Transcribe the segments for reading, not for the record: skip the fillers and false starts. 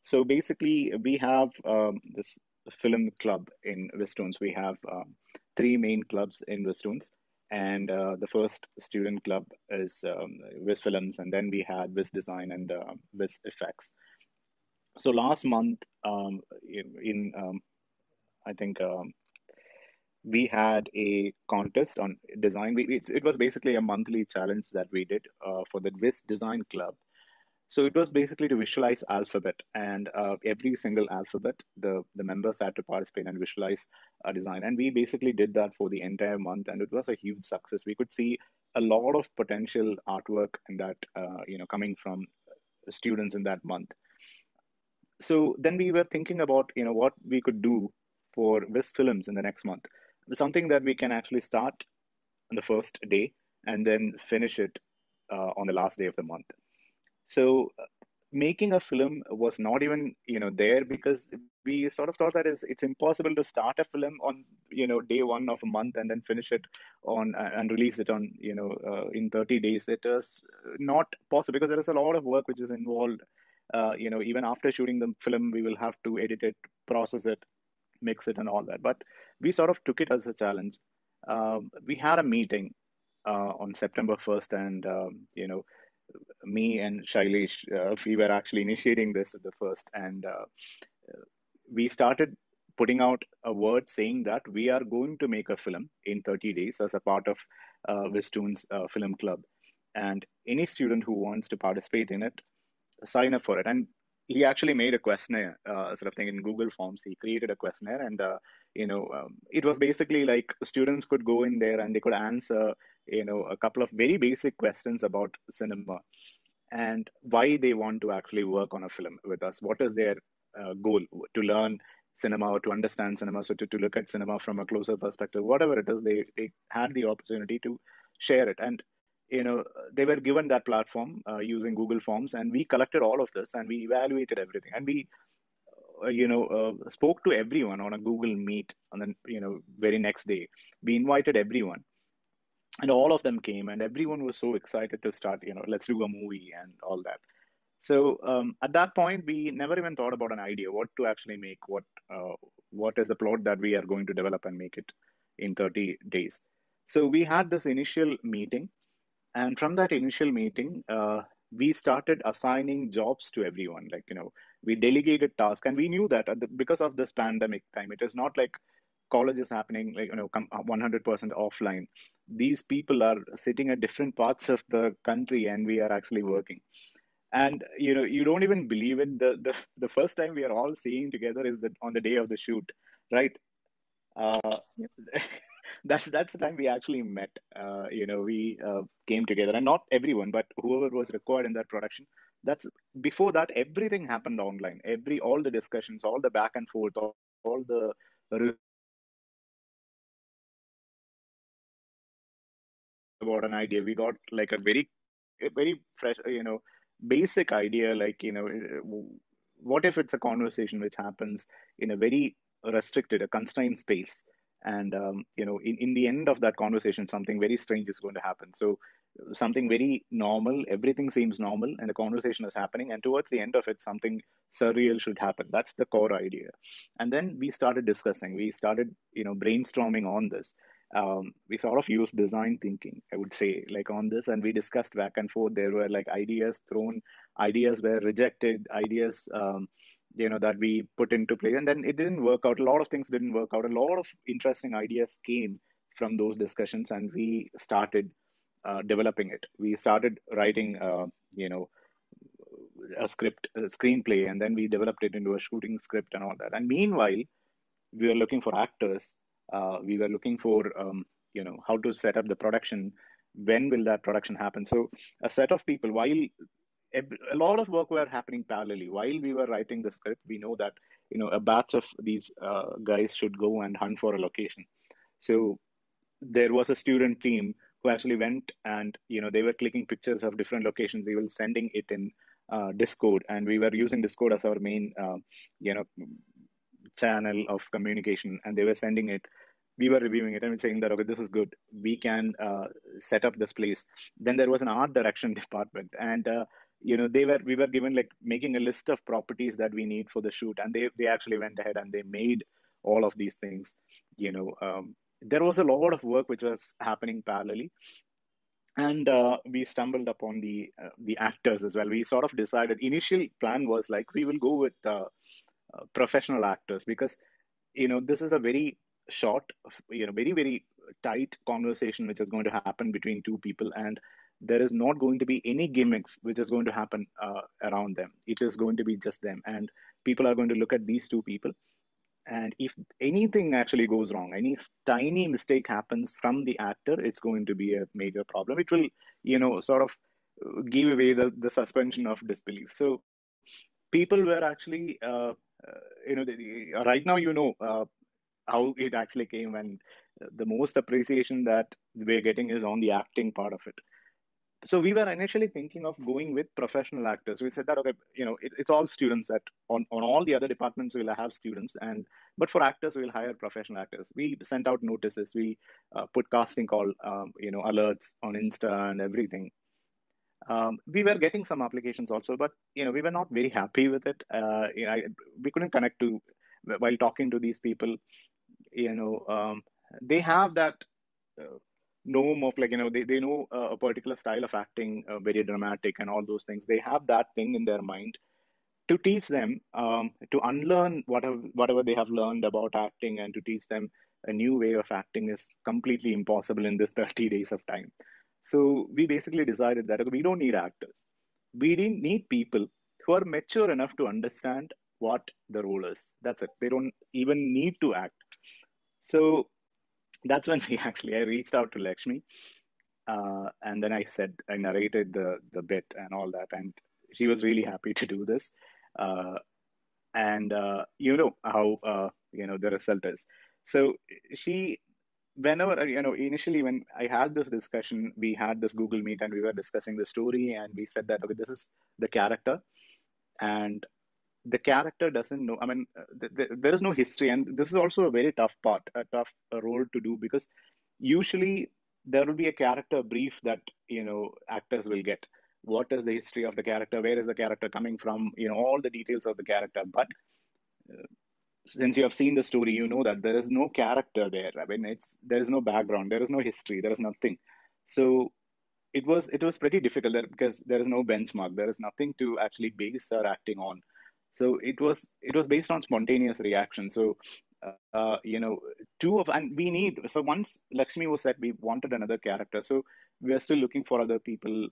So basically, we have this film club in Vistoons. We have three main clubs in Vistoons. And the first student club is Vis Films, and then we had Vis Design and Vis Effects. So last month, I think we had a contest on design. It was basically a monthly challenge that we did for the Vis Design Club. So it was basically to visualize alphabet, and every single alphabet, the members had to participate and visualize a design. And we basically did that for the entire month, and it was a huge success. We could see a lot of potential artwork in that, coming from students in that month. So then we were thinking about, what we could do for Vis Films in the next month. Something that we can actually start on the first day and then finish it on the last day of the month. So making a film was not even there, because we sort of thought that it's impossible to start a film on day one of a month and then finish it on and release it on in 30 days. It is not possible because there is a lot of work which is involved. Even after shooting the film, we will have to edit it, process it, mix it, and all that. But we sort of took it as a challenge. We had a meeting on September 1st, and me and Shailesh, we were actually initiating this at the first, and we started putting out a word saying that we are going to make a film in 30 days as a part of Vistoon's film club. And any student who wants to participate in it, sign up for it. And he actually made a questionnaire, sort of thing, in Google Forms. He created a questionnaire, and it was basically like students could go in there and they could answer, a couple of very basic questions about cinema and why they want to actually work on a film with us. What is their goal? To learn cinema or to understand cinema, so to look at cinema from a closer perspective, whatever it is, they had the opportunity to share it. And they were given that platform using Google Forms, and we collected all of this and we evaluated everything, and we spoke to everyone on a Google Meet. And then very next day we invited everyone, and all of them came, and everyone was so excited to start, let's do a movie and all that. So at that point, we never even thought about an idea, what to actually make, what is the plot that we are going to develop and make it in 30 days. So we had this initial meeting, and from that initial meeting, we started assigning jobs to everyone. Like, we delegated tasks, and we knew that because of this pandemic time, it is not like college is happening, like, 100% offline. These people are sitting at different parts of the country, and we are actually working. And you don't even believe it. The first time we are all seeing together is that on the day of the shoot, right? Uh, that's the time we actually met. We came together, and not everyone, but whoever was required in that production. That's Before that, everything happened online. All the discussions, all the back and forth, all the about an idea. We got like a very fresh, basic idea. Like, what if it's a conversation which happens in a very restricted, a constrained space, and in the end of that conversation, something very strange is going to happen. So something very normal, everything seems normal, and the conversation is happening, and towards the end of it, something surreal should happen. That's the core idea. And then we started discussing. We started, brainstorming on this. We sort of used design thinking, I would say, like, on this, and we discussed back and forth. There were like ideas thrown, ideas were rejected, ideas that we put into play, and then it didn't work out. A lot of things didn't work out. A lot of interesting ideas came from those discussions, and we started developing it. We started writing, a script, a screenplay, and then we developed it into a shooting script and all that. And meanwhile, we were looking for actors. We were looking for, how to set up the production. When will that production happen? So a set of people, while a lot of work were happening parallelly, while we were writing the script, we know that, a batch of these guys should go and hunt for a location. So there was a student team who actually went, and they were clicking pictures of different locations. They were sending it in Discord, and we were using Discord as our main you know channel of communication, and they were sending it. We were reviewing it and saying that, okay, this is good, we can set up this place. Then there was an art direction department, and we were given like making a list of properties that we need for the shoot, and they actually went ahead and they made all of these things. There was a lot of work which was happening parallelly, and we stumbled upon the actors as well. We sort of decided, initial plan was like we will go with professional actors, because this is a very short, very very tight conversation which is going to happen between two people, and there is not going to be any gimmicks which is going to happen around them. It is going to be just them, and people are going to look at these two people, and if anything actually goes wrong, any tiny mistake happens from the actor, it's going to be a major problem. It will, sort of give away the suspension of disbelief. So people were actually, right now, how it actually came, and the most appreciation that we're getting is on the acting part of it. So we were initially thinking of going with professional actors. We said that, okay, it's all students, that on all the other departments we'll have students, and but for actors we'll hire professional actors. We sent out notices, we put casting call alerts on Insta and everything. We were getting some applications also, but we were not very happy with it. We couldn't connect to, while talking to these people. They have that uh, norm of, like, they know a particular style of acting, very dramatic and all those things. They have that thing in their mind. To teach them, to unlearn whatever they have learned about acting, and to teach them a new way of acting is completely impossible in this 30 days of time. So we basically decided that, okay, we don't need actors. We didn't need people who are mature enough to understand what the role is. That's it. They don't even need to act. So that's when I reached out to Lakshmi, and then I narrated the bit and all that, and she was really happy to do this. Uh, and you know how the result is. So she, whenever initially when I had this discussion, we had this Google Meet and we were discussing the story, and we said that, okay, this is the character, and the character doesn't know. I mean, there is no history, and this is also a very tough part, a tough role to do, because usually there will be a character brief that actors will get. What is the history of the character? Where is the character coming from? All the details of the character. But since you have seen the story, you know that there is no character there. I mean, there is no background, there is no history, there is nothing. So it was pretty difficult there, because there is no benchmark, there is nothing to actually base our acting on. So it was based on spontaneous reaction. So two of and we need so once Lakshmi was said, we wanted another character. So we are still looking for other people.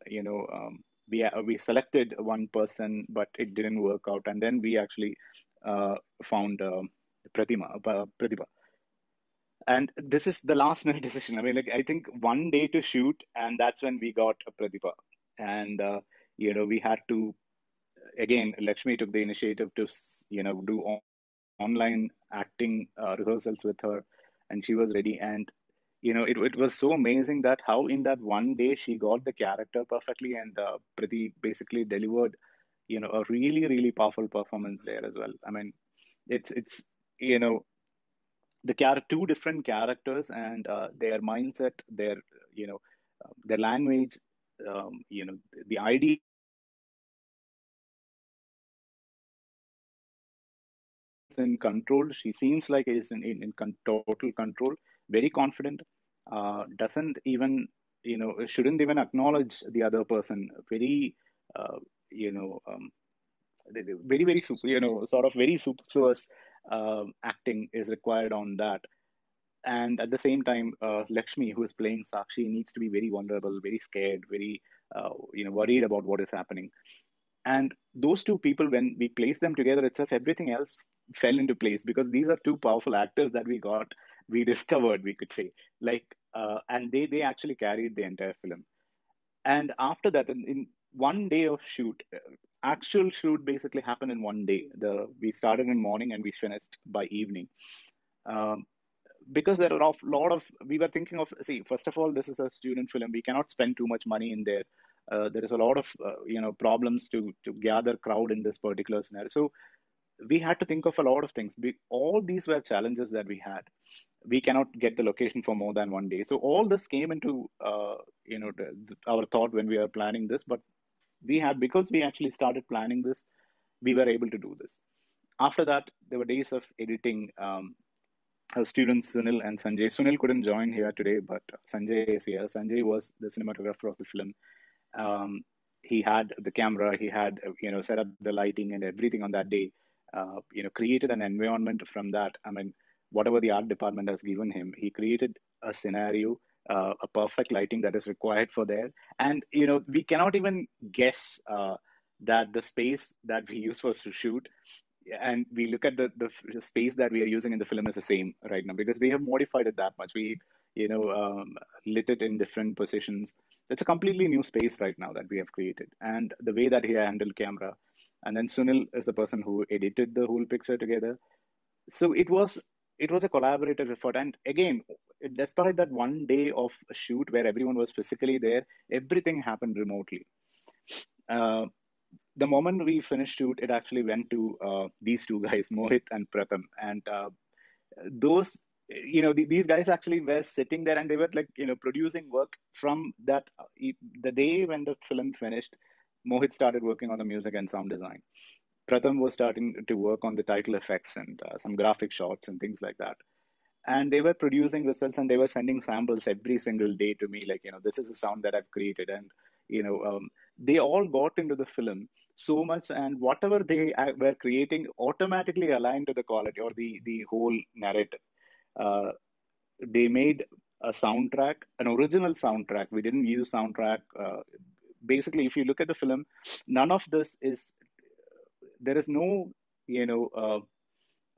We selected one person, but it didn't work out, and then we actually found Pratibha. And this is the last minute decision. I mean, like, I think one day to shoot, and that's when we got a Pratibha. And we had to, again, Lakshmi took the initiative to do online acting rehearsals with her, and she was ready. And it was so amazing that how in that one day she got the character perfectly, and Priti basically delivered a really really powerful performance there as well. I mean, it's you know two different characters, and their mindset, their language, the ideas in control. She seems like is in total control, very confident. Doesn't even shouldn't even acknowledge the other person. Very you know very very super, sort of very superfluous acting is required on that. And at the same time, Lakshmi, who is playing Sakshi, needs to be very vulnerable, very scared, very worried about what is happening. And those two people, when we placed them together itself, everything else fell into place, because these are two powerful actors that we discovered, we could say, like, and they actually carried the entire film. And after that, in one day of shoot, actual shoot basically happened in one day. We started in morning and we finished by evening. Um, because there are a lot of we were thinking of, see, first of all, this is a student film, we cannot spend too much money in there. There is a lot of problems to gather crowd in this particular scenario. So we had to think of a lot of things. All these were challenges that we had. We cannot get the location for more than one day. So all this came into our thought when we were planning this. But because we actually started planning this, we were able to do this. After that, there were days of editing. Our students Sunil and Sanjay. Sunil couldn't join here today, but Sanjay is here. Sanjay was the cinematographer of the film. Um, he had the camera, he had set up the lighting and everything on that day. Created an environment from that. I mean, whatever the art department has given him, he created a scenario, a perfect lighting that is required for there. And we cannot even guess that the space that we use for shoot, and we look at the space that we are using in the film is the same right now because we have modified it that much. We lit it in different positions. It's a completely new space right now that we have created, and the way that he handled camera, and then Sunil is the person who edited the whole picture together. So it was a collaborative effort, and again, despite that one day of a shoot where everyone was physically there, everything happened remotely. uh, the moment we finished shoot, it actually went to these two guys, Mohit and Pratham, and those these guys actually were sitting there and they were like producing work from that the day when the film finished. Mohit started working on the music and sound design. Pratham was starting to work on the title effects and some graphic shots and things like that, and they were producing results and they were sending samples every single day to me, like this is a sound that I've created. And they all got into the film so much, and whatever they were creating automatically aligned to the quality or the whole narrative. uh, they made a soundtrack, an original soundtrack. We didn't use soundtrack. Basically, if you look at the film, none of this is, there is no you know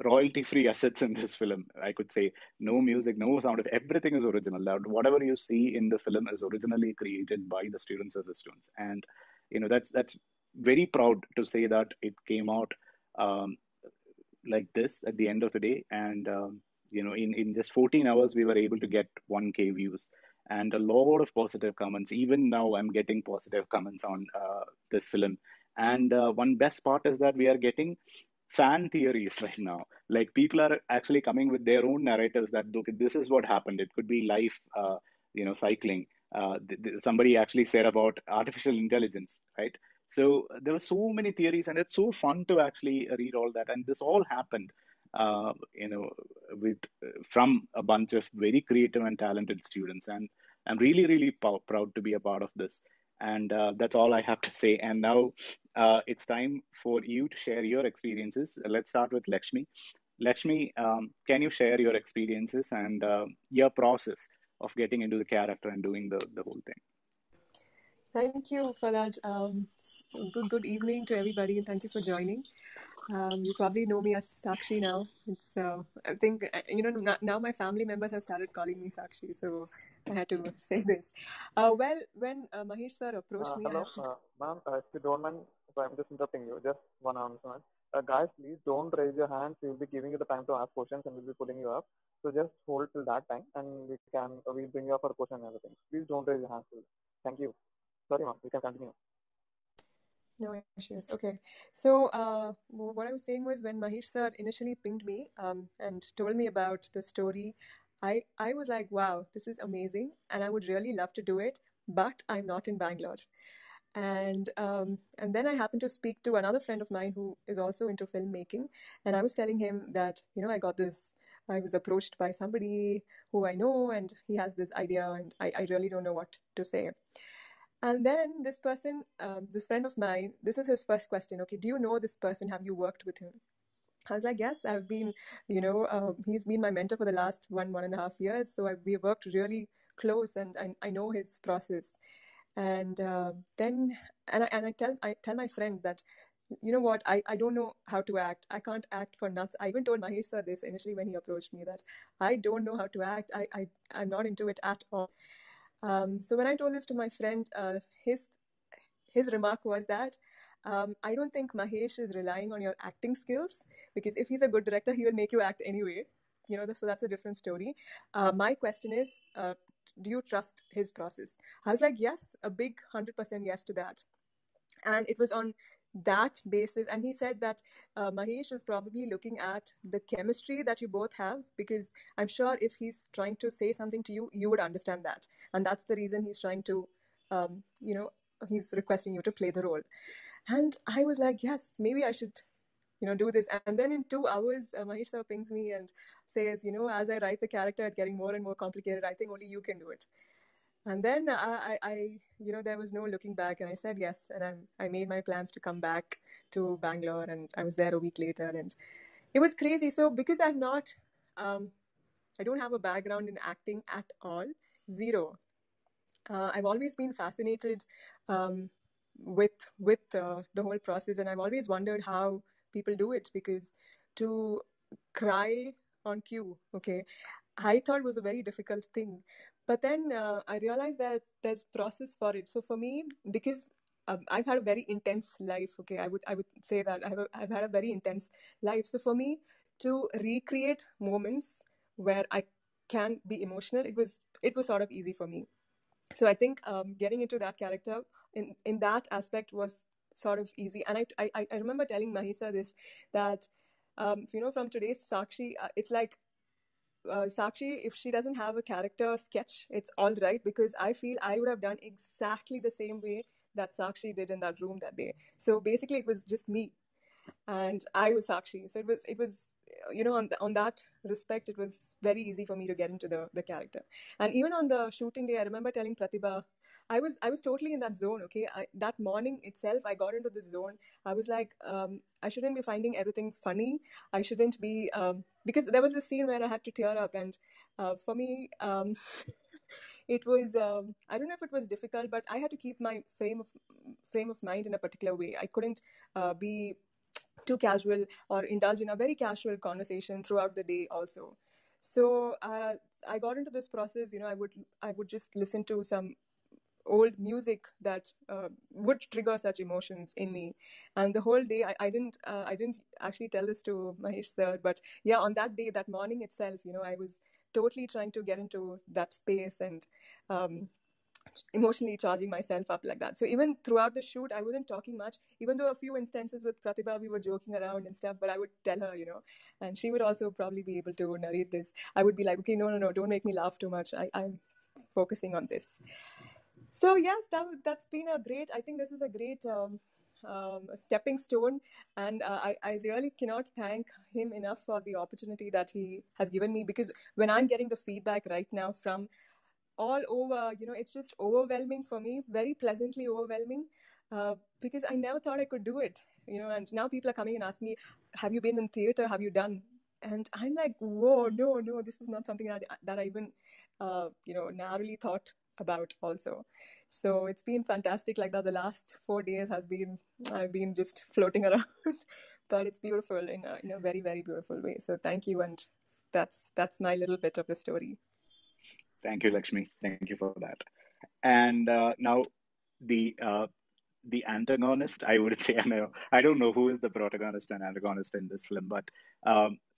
royalty free assets in this film. I could say no music, no sound, everything is original. Now, whatever you see in the film is originally created by the students of the students. And that's very proud to say that it came out um, like this at the end of the day. And in just 14 hours we were able to get 1K views and a lot of positive comments. Even now I'm getting positive comments on this film. And one best part is that we are getting fan theories right now. Like people are actually coming with their own narratives that look, this is what happened. It could be life, cycling. Somebody actually said about artificial intelligence, right? So there were so many theories, and it's so fun to actually read all that. And this all happened, with from a bunch of very creative and talented students. And I'm really, really proud to be a part of this. And that's all I have to say. And now it's time for you to share your experiences. Let's start with Lakshmi. Lakshmi, can you share your experiences and your process of getting into the character and doing the whole thing? Thank you for that. So good evening to everybody, and thank you for joining. You probably know me as Sakshi now. It's I think now my family members have started calling me Sakshi, so I had to say this. Well, when Mahesh sir approached me, I Hello, have to. ma'am. If you don't mind, if I'm just interrupting you, just one announcement. Guys, please don't raise your hands. We'll be giving you the time to ask questions, and we'll be putting you up. So just hold till that time, and we'll bring you up for a question and everything. Please don't raise your hands. Please. Thank you. Sorry, ma'am. You can continue. No issues. Okay. So, what I was saying was when Mahesh sir initially pinged me and told me about the story, I was like, wow, this is amazing. And I would really love to do it, but I'm not in Bangalore. And then I happened to speak to another friend of mine who is also into filmmaking. And I was telling him that, I got this. I was approached by somebody who I know, and he has this idea, and I really don't know what to say. And then this person, this friend of mine, this is his first question. Okay, do you know this person? Have you worked with him? I was like, yes, I've been, he's been my mentor for the last 1.5 years. So we worked really close, and I know his process. And then, I tell my friend that, you know what, I don't know how to act. I can't act for nuts. I even told Mahesh sir this initially when he approached me that I don't know how to act. I'm not into it at all. So when I told this to my friend, his remark was that I don't think Mahesh is relying on your acting skills, because if he's a good director, he will make you act anyway. So that's a different story. My question is, do you trust his process? I was like, yes, a big 100% yes to that. And it was on that basis, and he said that Mahesh is probably looking at the chemistry that you both have, because I'm sure if he's trying to say something to you, you would understand that, and that's the reason he's trying to um, you know he's requesting you to play the role. And I was like, yes, maybe I should, do this. And then in 2 hours, Mahesh sir pings me and says, as I write the character, it's getting more and more complicated. I think only you can do it. And then there was no looking back, and I said yes, and I made my plans to come back to Bangalore, and I was there a week later, and it was crazy. So because I don't have a background in acting at all, zero. I've always been fascinated with the whole process, and I've always wondered how people do it, because to cry on cue, okay, I thought it was a very difficult thing. But then I realized that there's process for it. So for me, because I've had a very intense life, okay, I would say that I've had a very intense life. So for me to recreate moments where I can be emotional, it was sort of easy for me. So I think getting into that character in that aspect was sort of easy. And I remember telling Mahisa this, that from today's Sakshi, it's like Sakshi, if she doesn't have a character sketch, it's all right, because I feel I would have done exactly the same way that Sakshi did in that room that day. So basically, it was just me, and I was Sakshi. So it was on that respect, it was very easy for me to get into the character. And even on the shooting day, I remember telling Pratibha, I was totally in that zone. Okay, that morning itself, I got into the zone. I was like, I shouldn't be finding everything funny. I shouldn't be because there was a scene where I had to tear up, and for me, it was I don't know if it was difficult, but I had to keep my frame of mind in a particular way. I couldn't be too casual or indulge in a very casual conversation throughout the day also. So I got into this process. I would just listen to some old music that would trigger such emotions in me. And the whole day, I didn't actually tell this to Mahesh sir, but yeah, on that day, that morning itself, I was totally trying to get into that space and um, emotionally charging myself up like that. So even throughout the shoot, I wasn't talking much, even though a few instances with Pratibha, we were joking around and stuff, but I would tell her, and she would also probably be able to narrate this. I would be like, okay, no, no, no, don't make me laugh too much. I'm focusing on this. So yes, that's been a great. I think this is a great stepping stone, and I really cannot thank him enough for the opportunity that he has given me. Because when I'm getting the feedback right now from all over, it's just overwhelming for me, very pleasantly overwhelming, because I never thought I could do it. And now people are coming and asking me, "Have you been in theater? Have you done?" And I'm like, "Whoa, no, no, this is not something that I even narrowly thought about also." So it's been fantastic. Like that, the last 4 days I've been just floating around, but it's beautiful in a very, very beautiful way. So thank you, and that's my little bit of the story. Thank you, Lakshmi. Thank you for that. And now the antagonist, I would say, I don't know who is the protagonist and antagonist in this film, but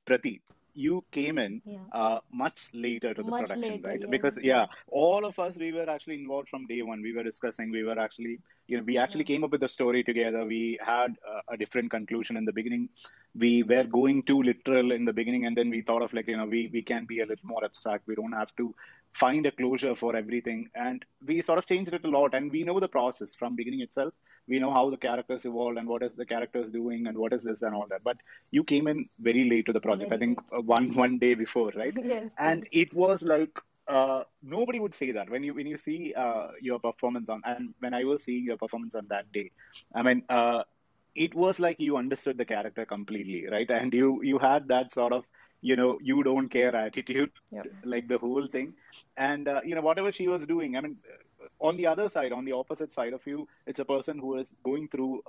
Pratik, you came in Yeah. much later to the Much production, later, right? yes, Because yeah, yes. all of us, we were actually involved from day one. We were discussing. We were actually, we actually Yeah. came up with the story together. We had a different conclusion in the beginning. We were going too literal in the beginning, and then we thought of like, we can be a little more abstract. We don't have to find a closure for everything, and we sort of changed it a lot. And we know the process from beginning itself. We know how the characters evolved and what is the characters doing and what is this and all that. But you came in very late to the project. I Very think late. That's one day before, right? yes, And yes. it was like nobody would say that when you see your performance on, and when I was seeing your performance on that day. I mean, it was like you understood the character completely, right? And you had that sort of you don't care attitude, Yeah. like the whole thing. And whatever she was doing, I mean, on the other side, on the opposite side of you, it's a person who is going through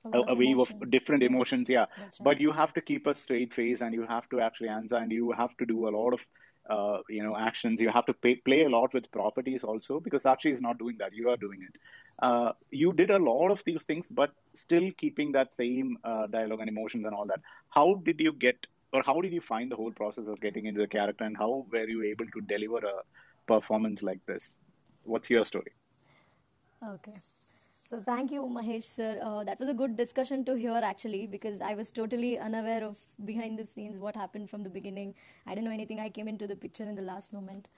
A lot a of wave of emotions. different Yes, emotions, yeah. that's right. But you have to keep a straight face, and you have to actually answer, and you have to do a lot of actions. You have to play a lot with properties also, because Sakshi is not doing that, you are doing it. You did a lot of these things, but still keeping that same dialogue and emotions and all that. How did you get, or how did you find the whole process of getting into the character, and how were you able to deliver a performance like this? What's your story? Okay. So thank you, Mahesh sir. That was a good discussion to hear actually, because I was totally unaware of behind the scenes what happened from the beginning. I didn't know anything. I came into the picture in the last moment.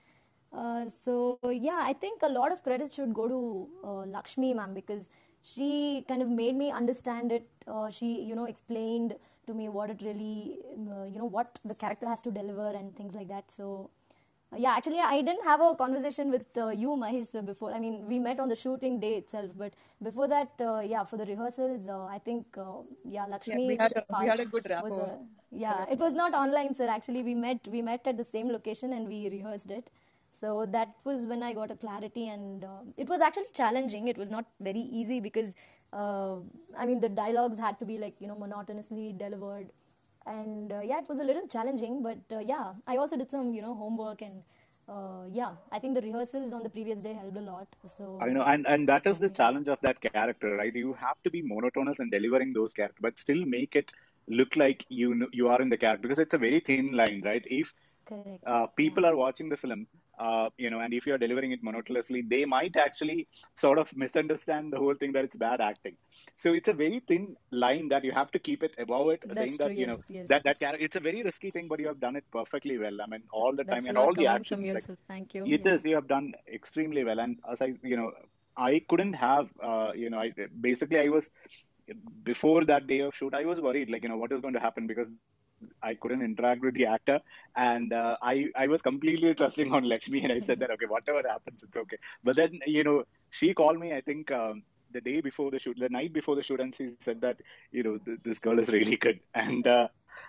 So yeah, I think a lot of credit should go to Lakshmi ma'am, because she kind of made me understand it. She, explained to me what it really, what the character has to deliver and things like that. So yeah, actually, I didn't have a conversation with you, Mahesh, sir, before. I mean, we met on the shooting day itself, but before that, yeah, for the rehearsals, I think, yeah, Yeah, Lakshmi's we had part a good was rapport a, yeah, together. it was not online, sir. Actually, we met at the same location and we rehearsed it. So that was when I got a clarity, and it was actually challenging. It was not very easy because, I mean, the dialogues had to be like, monotonously delivered, and yeah, it was a little challenging, but yeah, I also did some homework, and yeah, I think the rehearsals on the previous day helped a lot. I So know, and that is the yeah, challenge of that character, right? You have to be monotonous in delivering those characters, but still make it look like you are in the character, because it's a very thin line, right? If correct, yeah, people are watching the film, and if you're delivering it monotonously, they might actually sort of misunderstand the whole thing that it's bad acting. So it's a very thin line that you have to keep it above it, that's saying true. that Yes, yes, that character. It's a very risky thing, but you have done it perfectly well. I mean, all the time that's a and lot all the coming from actions, you, like sir. Thank you. it Yeah, is, you have done extremely well. And as I couldn't have, I basically I was before that day of shoot, I was worried, like, what is going to happen, because I couldn't interact with the actor, and I was completely trusting on Lakshmi, and I said that, okay, whatever happens, it's okay. But then, she called me, I think, the day before the shoot, the night before the shoot, and she said that, this girl is really good, and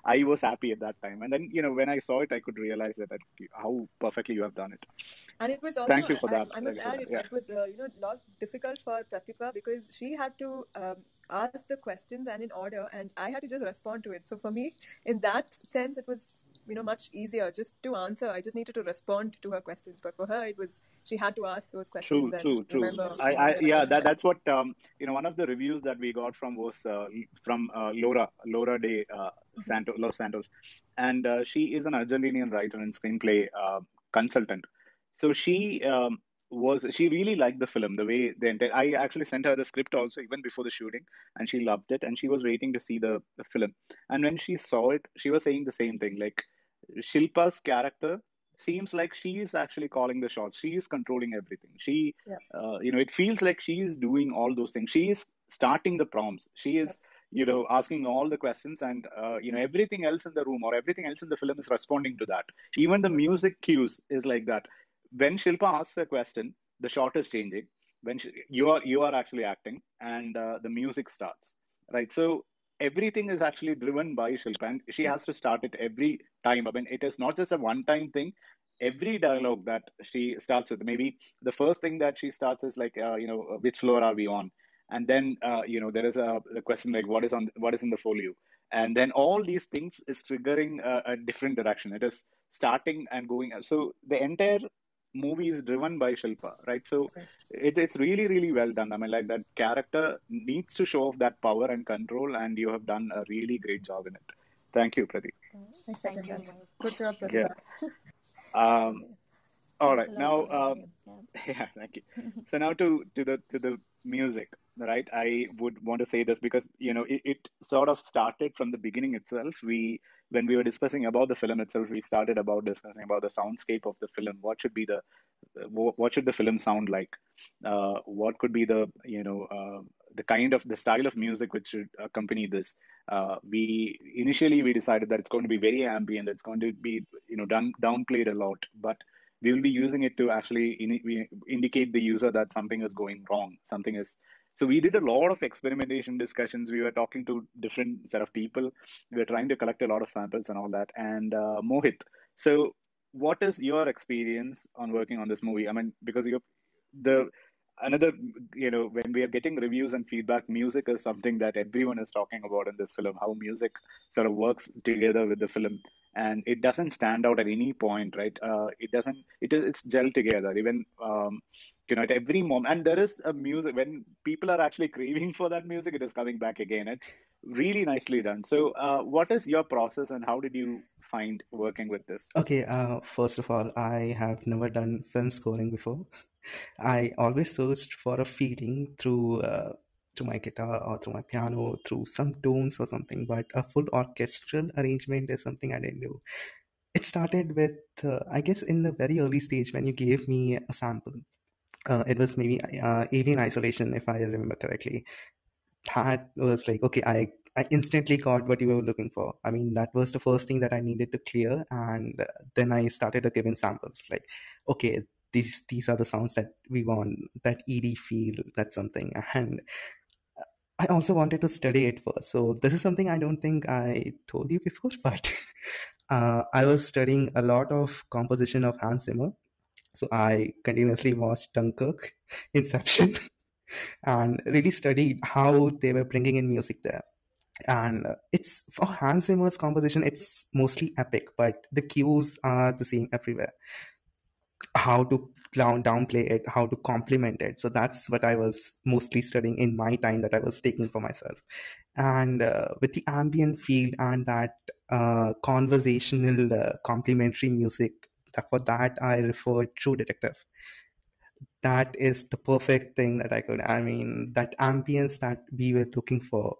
I was happy at that time. And then, when I saw it, I could realize that how perfectly you have done it. And it was also, Thank you for that. I Thank must you for add, that. it, Yeah. it was a lot difficult for Pratibha because she had to ask the questions and in order, and I had to just respond to it. So for me, in that sense, it was much easier just to answer. I just needed to respond to her questions, but for her, it was she had to ask those questions True, and true, true. remember yes, I the yeah, lines. that's what one of the reviews that we got from was from Laura de Los Santos, and she is an Argentinian writer and screenplay consultant. So she really liked the film, the way I actually sent her the script also even before the shooting, and she loved it, and she was waiting to see the film. And when she saw it, she was saying the same thing, like Shilpa's character seems like she is actually calling the shots. She is controlling everything. Yeah, It feels like she is doing all those things. She is starting the prompts. She yeah, is, asking all the questions, and, everything else in the room or everything else in the film is responding to that. Even the music cues is like that. When Shilpa asks a question, the shot is changing. When you are actually acting, and the music starts, right? So everything is actually driven by Shilpa, and she yeah. has to start it every time. I mean, it is not just a one-time thing. Every dialogue that she starts with, maybe the first thing that she starts is like, which floor are we on? And then, there is a question like, what is in the folio? And then all these things is triggering a different direction. It is starting and going. So the entire movie is driven by Shilpa, right? So Right. it's really, really well done. I mean, like, that character needs to show off that power and control, and you have done a really great job in it. Thank you, Pradeep. I thank second you, that. Mahesh. Good job, Yeah. Pratibha. Um, Okay, all that's right. a lot Now, coming from you. Yeah. yeah, thank you. So now to the music, right? I would want to say this because it sort of started from the beginning itself. When we were discussing about the film itself, we started about discussing about the soundscape of the film. What should the film sound like? What could be the kind of the style of music which should accompany this? We initially we decided that it's going to be very ambient. It's going to be done downplayed a lot, but we will be using it to actually indicate the user that something is going wrong. Something is. So we did a lot of experimentation discussions. We were talking to different set of people. We were trying to collect a lot of samples and all that. And Mohit, so what is your experience on working on this movie? I mean, because the another, when we are getting reviews and feedback, music is something that everyone is talking about in this film. How music sort of works together with the film, and it doesn't stand out at any point, right? It doesn't. It's gelled together. Even at every moment, and there is a music when people are actually craving for that music. It is coming back again. It's really nicely done. So, what is your process, and how did you find working with this? Okay, first of all, I have never done film scoring before. I always searched for a feeling through my guitar or through my piano, through some tones or something, but a full orchestral arrangement is something I didn't do. it started with, I guess, in the very early stage when you gave me a sample. It was maybe alien isolation, if I remember correctly. That was like, okay, I instantly got what you were looking for. I mean, that was the first thing that I needed to clear. And then I started giving samples like, okay, these are the sounds that we want, that ED feel, that's something. And I also wanted to study it first. So this is something I don't think I told you before, but I was studying a lot of composition of Hans Zimmer. So I continuously watched Dunkirk, Inception, and really studied how they were bringing in music there. And it's for Hans Zimmer's composition, it's mostly epic, but the cues are the same everywhere. How to downplay it, how to complement it. So that's what I was mostly studying in my time that I was taking for myself. And with the ambient feel and that conversational complementary music, for that I referred True Detective. That is the perfect thing that I could. I mean, that ambience that we were looking for,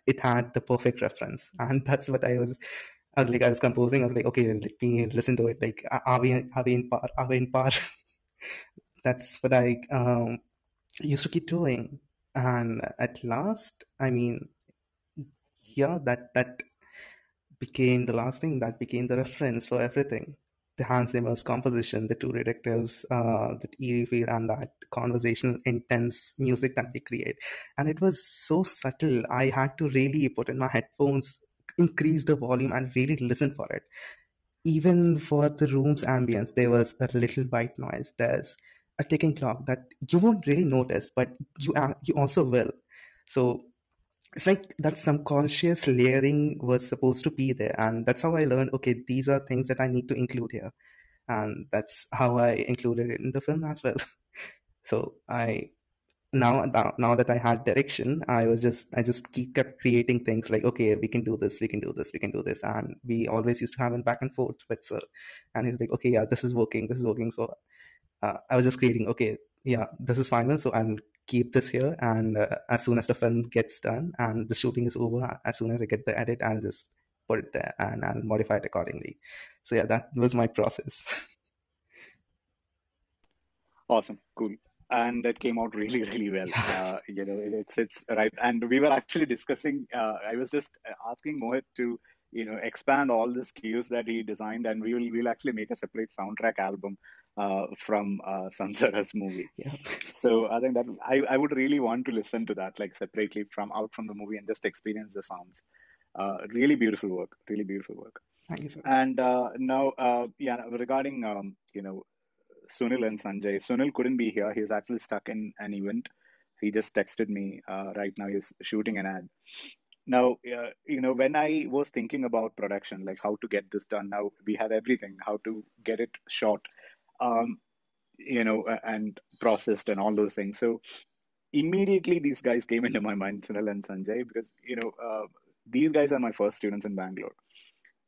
it had the perfect reference, and that's what I was. I was like, I was composing. I was like, okay, let me listen to it. Like, are we in par? Are we in par? That's what I used to keep doing, and at last, I mean, yeah, that became the last thing. That became the reference for everything. The Hans Zimmer's composition, the two detectives, that eerie feel, and that conversational, intense music that they create. And it was so subtle. I had to really put in my headphones, increase the volume, and really listen for it. Even for the room's ambience, there was a little white noise. There's a ticking clock that you won't really notice, but you also will. So it's like that subconscious layering was supposed to be there, and that's how I learned, okay, these are things that I need to include here, and that's how I included it in the film as well. So now that I had direction, I just kept creating things like, okay, we can do this, we can do this, we can do this. And we always used to have a back and forth with Sir, and he's like, okay, yeah, this is working, this is working. So I was just creating, okay, yeah, this is final, so I'll keep this here, and as soon as the film gets done and the shooting is over, as soon as I get the edit, I'll just put it there and I'll modify it accordingly. So yeah, that was my process. Awesome, cool. And that came out really, really well. Yeah. It's right. And we were actually discussing. I was just asking Mohit to, expand all the cues that he designed, and we'll actually make a separate soundtrack album from Samsara's movie. Yeah. So I think that I would really want to listen to that like separately from out from the movie and just experience the sounds. Really beautiful work. Really beautiful work. Thank you, sir. And now, yeah, regarding Sunil and Sanjay. Sunil couldn't be here. He's actually stuck in an event. He just texted me right now. He's shooting an ad. Now, when I was thinking about production, like how to get this done, now we have everything, how to get it shot, um, and processed and all those things. So immediately these guys came into my mind, Sunil and Sanjay, because, these guys are my first students in Bangalore.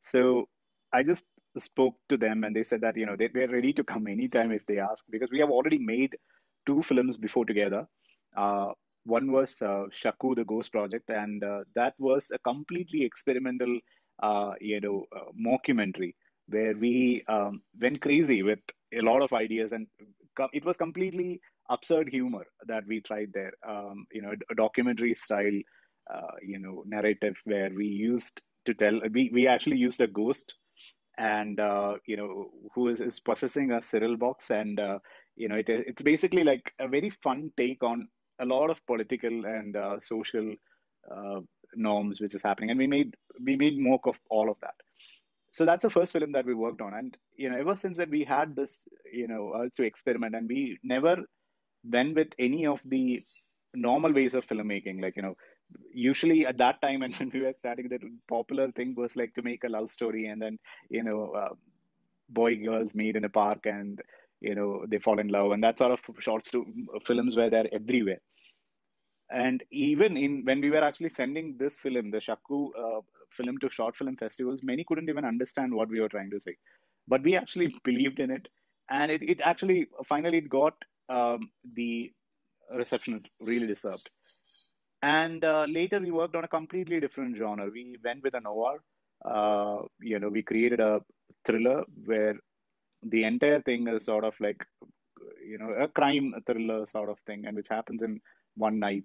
So I just spoke to them and they said that, they're ready to come anytime if they ask, because we have already made two films before together. Uh, One was Shaku, the Ghost Project, and that was a completely experimental, mockumentary where we went crazy with a lot of ideas, and it was completely absurd humor that we tried there. A documentary style, narrative where we used to tell we actually used a ghost and who is possessing a cereal box, and it's basically like a very fun take on a lot of political and social uh, norms which is happening, and we made mock of all of that. So that's the first film that we worked on, and ever since that we had this urge to experiment, and we never went with any of the normal ways of filmmaking. Like, usually at that time and when we were starting, the popular thing was like to make a love story, and then, you know, uh, boy girls meet in a park, and, they fall in love, and that sort of films were there everywhere. And even in when we were actually sending this film, the Shaku film, to short film festivals, many couldn't even understand what we were trying to say. But we actually believed in it, and it actually finally it got the reception it really deserved. And later we worked on a completely different genre. We went with a noir. We created a thriller where the entire thing is sort of like, a crime thriller sort of thing, and which happens in one night.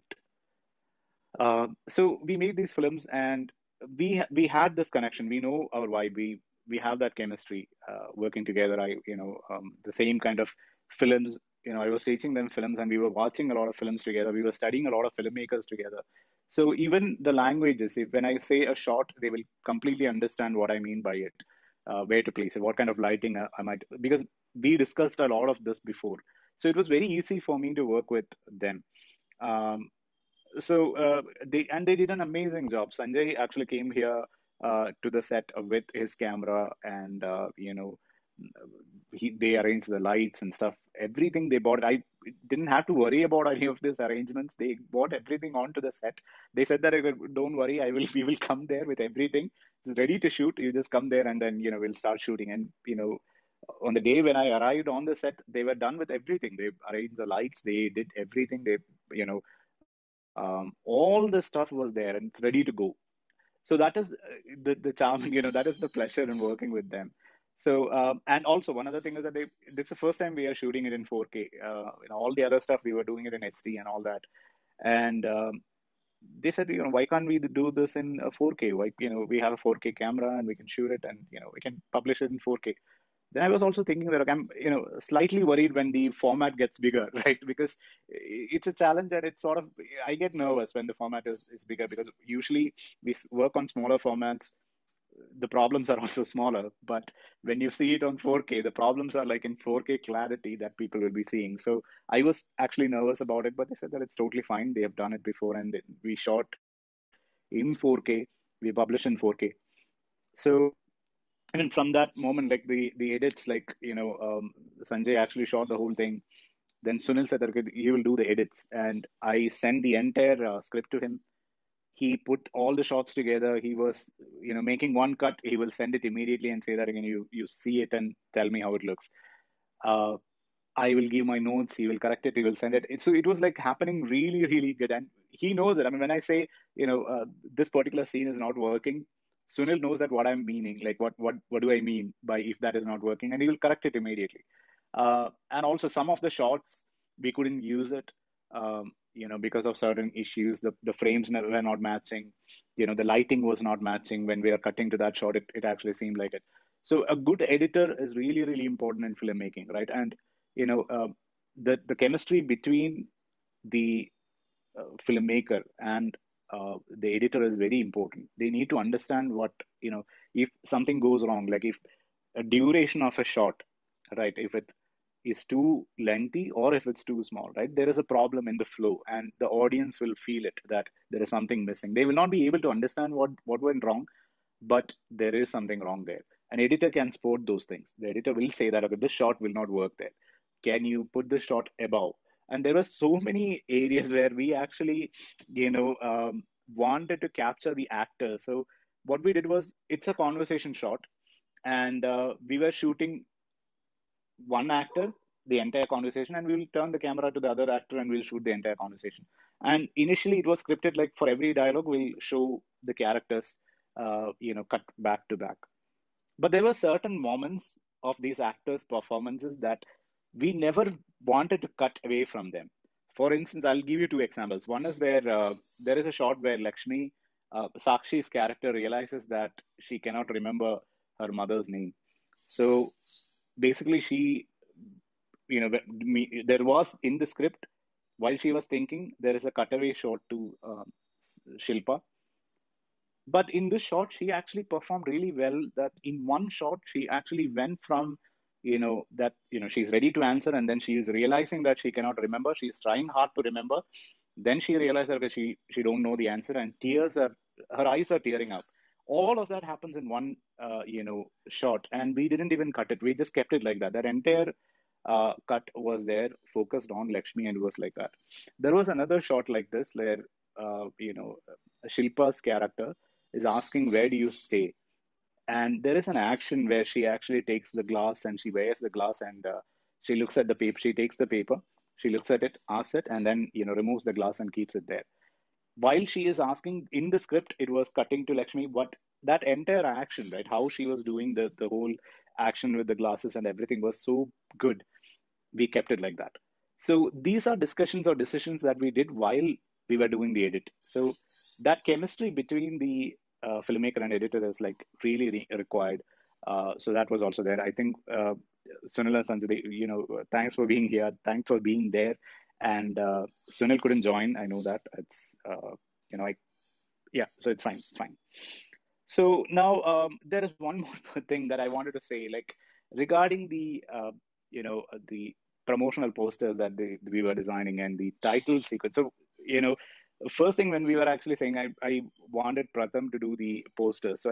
So we made these films, and we had this connection. We know our vibe. We have that chemistry working together. The same kind of films. I was teaching them films, and we were watching a lot of films together. We were studying a lot of filmmakers together. So even the languages, if when I say a shot, they will completely understand what I mean by it, where to place it, what kind of lighting I might, because we discussed a lot of this before. So it was very easy for me to work with them. Um, they did an amazing job. Sanjay actually came here to the set with his camera, and they arranged the lights and stuff. Everything they bought, I didn't have to worry about any of these arrangements. They bought everything onto the set. They said that, don't worry, I will we will come there with everything. It's ready to shoot. You just come there, and then we'll start shooting. And on the day when I arrived on the set, they were done with everything. They arranged the lights. They did everything. They all the stuff was there, and it's ready to go. So that is the charm, that is the pleasure in working with them. So and also one other thing is that this is the first time we are shooting it in 4K. All the other stuff we were doing it in HD and all that. And they said, why can't we do this in 4K? Why, we have a 4K camera and we can shoot it, and we can publish it in 4K. Then I was also thinking that, okay, I'm slightly worried when the format gets bigger, right? Because it's a challenge, and it's sort of, I get nervous when the format is bigger, because usually we work on smaller formats. The problems are also smaller, but when you see it on 4K, the problems are like in 4K clarity that people will be seeing. So I was actually nervous about it, but they said that it's totally fine. They have done it before, and we shot in 4K. We published in 4K. So and from that moment, like the edits, like Sanjay actually shot the whole thing. Then Sunil said that, okay, he will do the edits, and I sent the entire script to him. He put all the shots together. He was making one cut. He will send it immediately and say that, again, you see it and tell me how it looks. uh, I will give my notes. He will correct it. He will send it. So it was like happening really, really good. And he knows it. I mean, when I say, this particular scene is not working, Sunil knows that what I'm meaning. Like, what do I mean by if that is not working? And he will correct it immediately. And also some of the shots, we couldn't use it, because of certain issues. The frames were not matching. The lighting was not matching. When we are cutting to that shot, it actually seemed like it. So a good editor is really, really important in filmmaking, right? And you know, uh, the chemistry between the filmmaker and the editor is very important. They need to understand what, if something goes wrong, like if a duration of a shot, right? If it is too lengthy or if it's too small, right? There is a problem in the flow, and the audience will feel it that there is something missing. They will not be able to understand what went wrong, but there is something wrong there. An editor can spot those things. The editor will say that, okay, this shot will not work there. Can you put the shot above? And there were so many areas where we actually, wanted to capture the actor. So what we did was, it's a conversation shot, and we were shooting one actor the entire conversation, and we'll turn the camera to the other actor and we'll shoot the entire conversation. And initially it was scripted like, for every dialogue we'll show the characters cut back to back. But there were certain moments of these actors' performances that we never wanted to cut away from them. For instance, I'll give you two examples. One is where there is a shot where Lakshmi, Sakshi's character, realizes that she cannot remember her mother's name. So basically, there was in the script, while she was thinking, there is a cutaway shot to Shilpa. But in this shot, she actually performed really well. That in one shot, she actually went from, she's ready to answer, and then she is realizing that she cannot remember. She's trying hard to remember. Then she realized that, okay, she don't know the answer, and her eyes are tearing up. All of that happens in one, shot, and we didn't even cut it. We just kept it like that. That entire cut was there, focused on Lakshmi, and it was like that. There was another shot like this where, Shilpa's character is asking, where do you stay? And there is an action where she actually takes the glass and she wears the glass, and she looks at the paper. She takes the paper, she looks at it, asks it, and then removes the glass and keeps it there. While she is asking, in the script, it was cutting to Lakshmi, but that entire action, right? How she was doing the whole action with the glasses and everything was so good, we kept it like that. So these are discussions or decisions that we did while we were doing the edit. So that chemistry between the filmmaker and editor is like really required. So that was also there. I think Sunil and Sanjay, thanks for being here. Thanks for being there. And Sunil couldn't join. I know that. It's I yeah. So it's fine. It's fine. So now there is one more thing that I wanted to say, like regarding the promotional posters that we were designing and the title sequence. So first thing when we were actually saying, I wanted Pratham to do the posters. So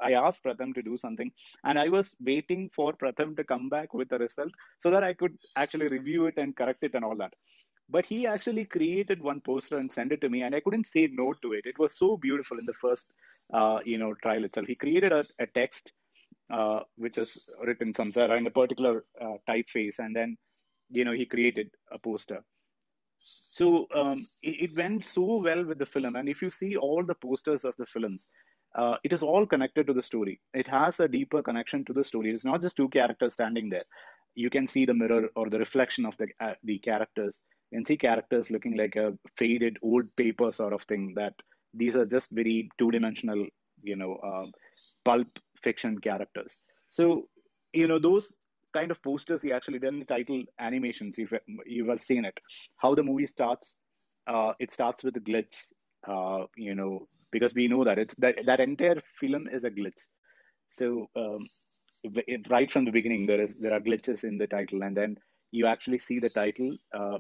I asked Pratham to do something, and I was waiting for Pratham to come back with a result so that I could actually review it and correct it and all that. But he actually created one poster and sent it to me, and I couldn't say no to it. It was so beautiful in the first, trial itself. He created a text which is written Samsara in a particular typeface, and then he created a poster. So it went so well with the film. And if you see all the posters of the films, it is all connected to the story. It has a deeper connection to the story. It's not just two characters standing there. You can see the mirror or the reflection of the characters. You can see characters looking like a faded old paper sort of thing. That these are just very two-dimensional, pulp fiction characters. So those kind of posters he actually done the title animations. If you have seen it, how the movie starts, it starts with a glitch, because we know that it's that entire film is a glitch. So right from the beginning, there are glitches in the title, and then you actually see the title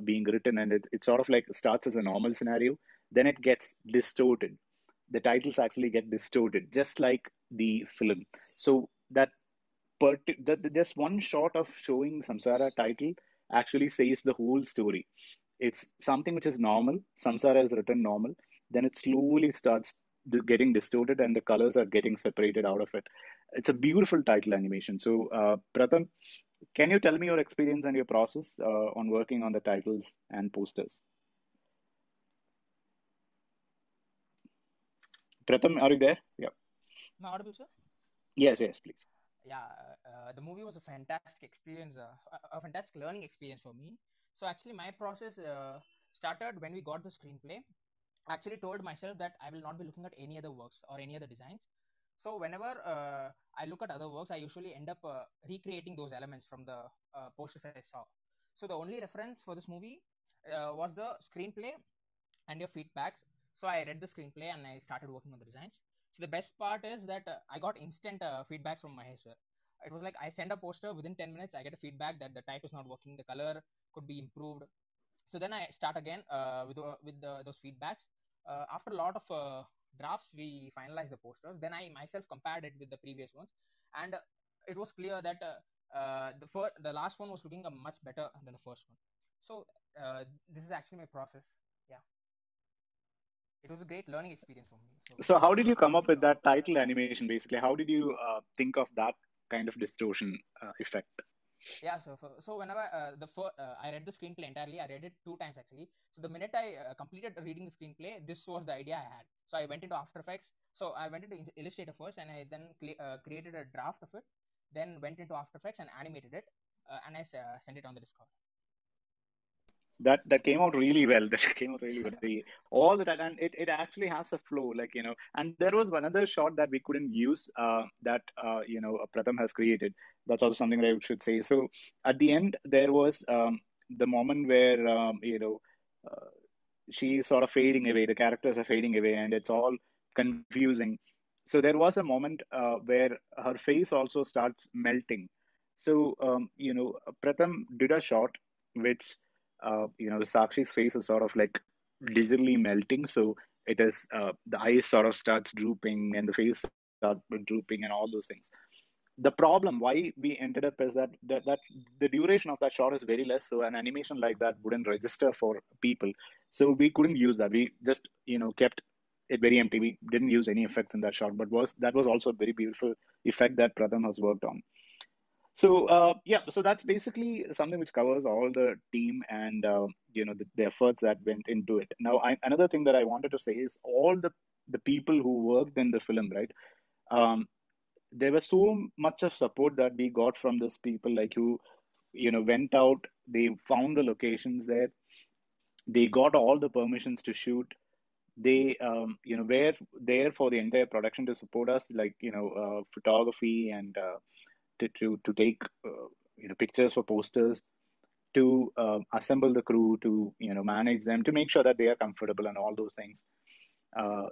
being written, and it sort of like starts as a normal scenario, then it gets distorted. The titles actually get distorted, just like the film. So just one shot of showing Samsara title actually says the whole story. It's something which is normal. Samsara is written normal. Then it slowly starts getting distorted and the colors are getting separated out of it. It's a beautiful title animation. So, Pratham, can you tell me your experience and your process on working on the titles and posters? Pratham, are you there? Yeah. Am I audible, sir? Yes, yes, please. Yeah, the movie was a fantastic experience, a fantastic learning experience for me. So actually, my process started when we got the screenplay. I actually told myself that I will not be looking at any other works or any other designs. So whenever I look at other works, I usually end up recreating those elements from the posters I saw. So the only reference for this movie was the screenplay and your feedbacks. So I read the screenplay and I started working on the designs. So the best part is that I got instant feedback from Mahesh sir. It was like I send a poster within 10 minutes, I get a feedback that the type is not working, the color could be improved. So then I start again with those feedbacks. After a lot of drafts, we finalized the posters. Then I myself compared it with the previous ones, and it was clear that the last one was looking much better than the first one. So this is actually my process. Yeah, it was a great learning experience for me. So So, how did you come up with that title animation? Basically, how did you think of that kind of distortion effect? yeah, so whenever I read the screenplay entirely, I read it 2 times actually. So the minute I completed reading the screenplay, this was the idea I had. So I went into After Effects. So I went into Illustrator first, and I then created a draft of it. Then went into After Effects and animated it, and I sent it on the Discord. That came out really well. That came out really well. All the time, and it actually has a flow, like And there was another shot that we couldn't use that Pratham has created. That's also something that I should say. So at the end, there was the moment where uh, she's sort of fading away. The characters are fading away, and it's all confusing. So there was a moment where her face also starts melting. So Pratham did a shot which Sakshi's face is sort of like digitally melting. So it is the eyes sort of starts drooping and the face starts drooping and all those things. The problem why we ended up is that the duration of that shot is very less, so an animation like that wouldn't register for people. So we couldn't use that. We just kept it very empty. We didn't use any effects in that shot, but was also a very beautiful effect that Pratham has worked on. So yeah, so that's basically something which covers all the team and the efforts that went into it. Now, another thing that I wanted to say is all the people who worked in the film, right? Um, there was so much of support that we got from these people, like who, went out, they found the locations there, they got all the permissions to shoot. They, were there for the entire production to support us, like, photography and to take, pictures for posters, to assemble the crew, to, manage them, to make sure that they are comfortable and all those things. Uh,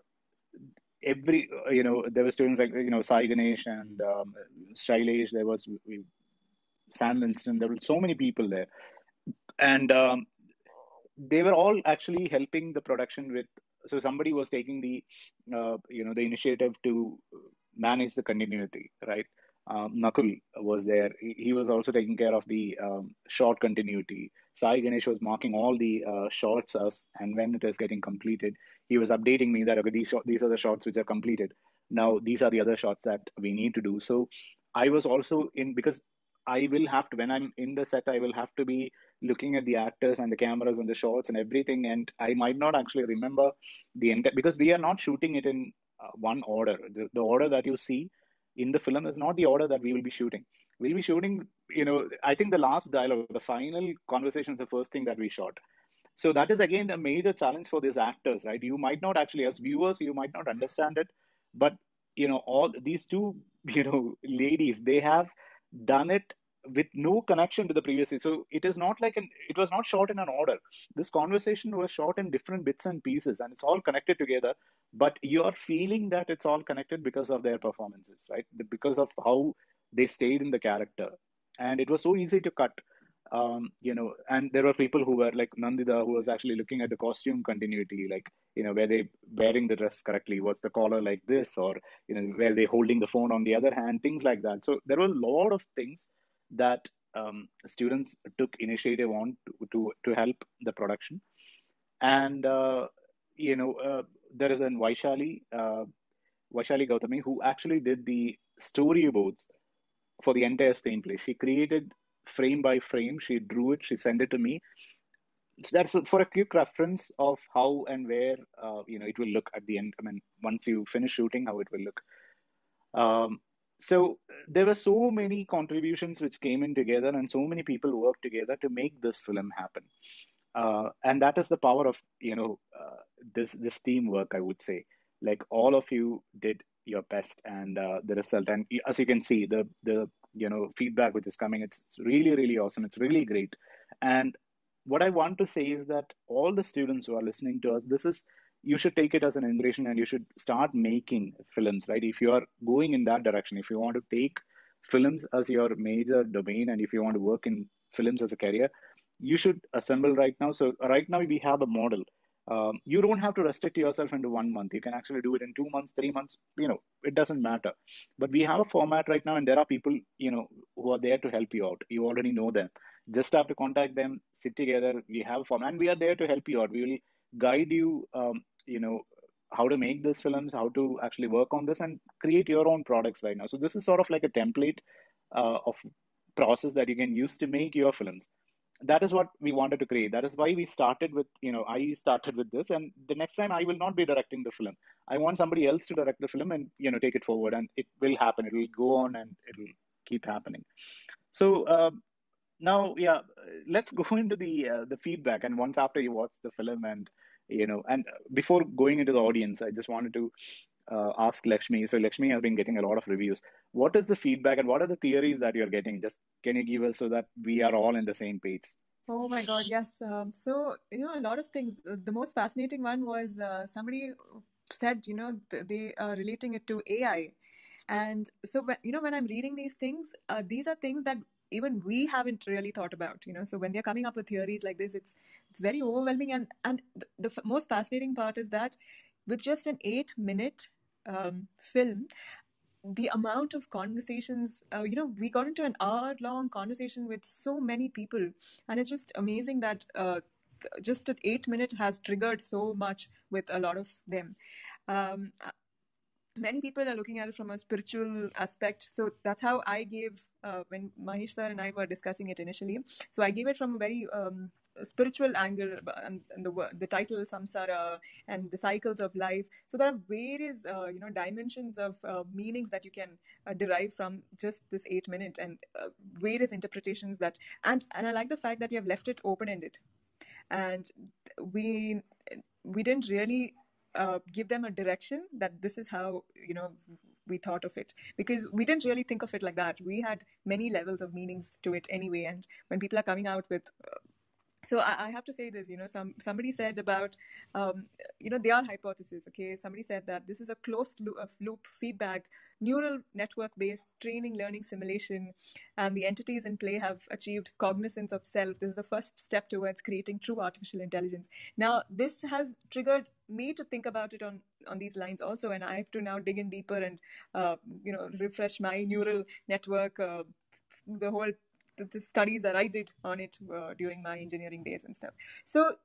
there were students like, Sai Ganesh and Shailesh, there was Sam Winston, there were so many people there. And they were all actually helping the production with, so somebody was taking the initiative to manage the continuity, right? Nakul was there. He was also taking care of the short continuity. Sai Ganesh was marking all the shots as and when it is getting completed. He was updating me that, okay, these are the shots which are completed. Now these are the other shots that we need to do. So I was also in, because I will have to, when I'm in the set, I will have to be looking at the actors and the cameras and the shots and everything, and I might not actually remember the entire, because we are not shooting it in one order. The order that you see in the film is not the order that we will be shooting. We'll be shooting, I think the last dialogue, the final conversation is the first thing that we shot. So that is again a major challenge for these actors, right? You might not actually, as viewers, you might not understand it, but all these two, ladies, they have done it with no connection to the previous scene. So it is not like it was not shot in an order. This conversation was shot in different bits and pieces, and it's all connected together. But you're feeling that it's all connected because of their performances, right? Because of how they stayed in the character, and it was so easy to cut. And there were people who were like Nandita, who was actually looking at the costume continuity, like, were they wearing the dress correctly? Was the collar like this? Or, were they holding the phone on the other hand? Things like that. So there were a lot of things that students took initiative on to help the production. And, there is an Vaishali Gautami, who actually did the storyboards for the entire screenplay. She created frame by frame. She drew it. She sent it to me. So that's for a quick reference of how and where it will look at the end. I mean, once you finish shooting, how it will look. So there were so many contributions which came in together, and so many people worked together to make this film happen. And that is the power of this teamwork, I would say. Like, all of you did your best, and the result, and as you can see, the feedback which is coming, it's really, really awesome. It's really great. And what I want to say is that all the students who are listening to us, this is, you should take it as an inspiration, and you should start making films, right? If you are going in that direction, if you want to take films as your major domain, and if you want to work in films as a career, you should assemble right now. So right now we have a model. You don't have to restrict yourself into 1 month. You can actually do it in 2 months, 3 months. It doesn't matter. But we have a format right now, and there are people who are there to help you out. You already know them. Just have to contact them, sit together. We have a format, and we are there to help you out. We will guide you. How to make these films, how to actually work on this, and create your own products right now. So this is sort of like a template of process that you can use to make your films. That is what we wanted to create. That is why we started with, I started with this, and the next time I will not be directing the film. I want somebody else to direct the film and, take it forward, and it will happen. It will go on, and it will keep happening. So now, yeah, let's go into the feedback. And once after you watch the film, and before going into the audience, I just wanted to ask Lakshmi. So Lakshmi has been getting a lot of reviews. What is the feedback, and what are the theories that you're getting? Just can you give us, so that we are all in the same page? Oh my God, yes. So, a lot of things. The most fascinating one was somebody said, they are relating it to AI. And so, when I'm reading these are things that even we haven't really thought about, So when they're coming up with theories like this, it's very overwhelming. And the most fascinating part is that with just an 8-minute film, the amount of conversations, we got into an hour-long conversation with so many people, and it's just amazing that just an 8 minute has triggered so much with a lot of them. many people are looking at it from a spiritual aspect. So that's how I gave, when Mahesh sir and I were discussing it initially. So I gave it from a very spiritual angle, and the title Samsara and the cycles of life. So there are various, dimensions of meanings that you can derive from just this 8 minute, and various interpretations that, and I like the fact that we have left it open ended, and we didn't really give them a direction that this is how we thought of it, because we didn't really think of it like that. We had many levels of meanings to it anyway, and when people are coming out with so I have to say this, somebody said about, their hypothesis. Okay, somebody said that this is a closed loop feedback, neural network based training, learning, simulation, and the entities in play have achieved cognizance of self. This is the first step towards creating true artificial intelligence. Now, this has triggered me to think about it on these lines also, and I have to now dig in deeper and refresh my neural network. The whole the studies that I did on it during my engineering days and stuff. So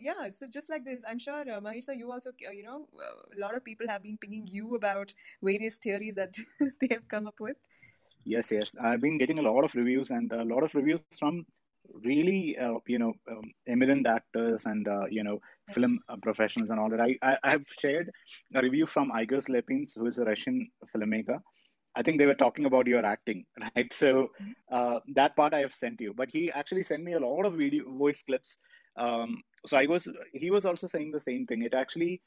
yeah, so just like this, I'm sure Mahesh, you also, a lot of people have been pinging you about various theories that they have come up with. Yes, yes. I've been getting a lot of reviews, and a lot of reviews from really, eminent actors and, film professionals and all that. I have shared a review from Igor Lepins, who is a Russian filmmaker. I think they were talking about your acting, right? So that part I have sent you, but he actually sent me a lot of video voice clips. So he was also saying the same thing. It actually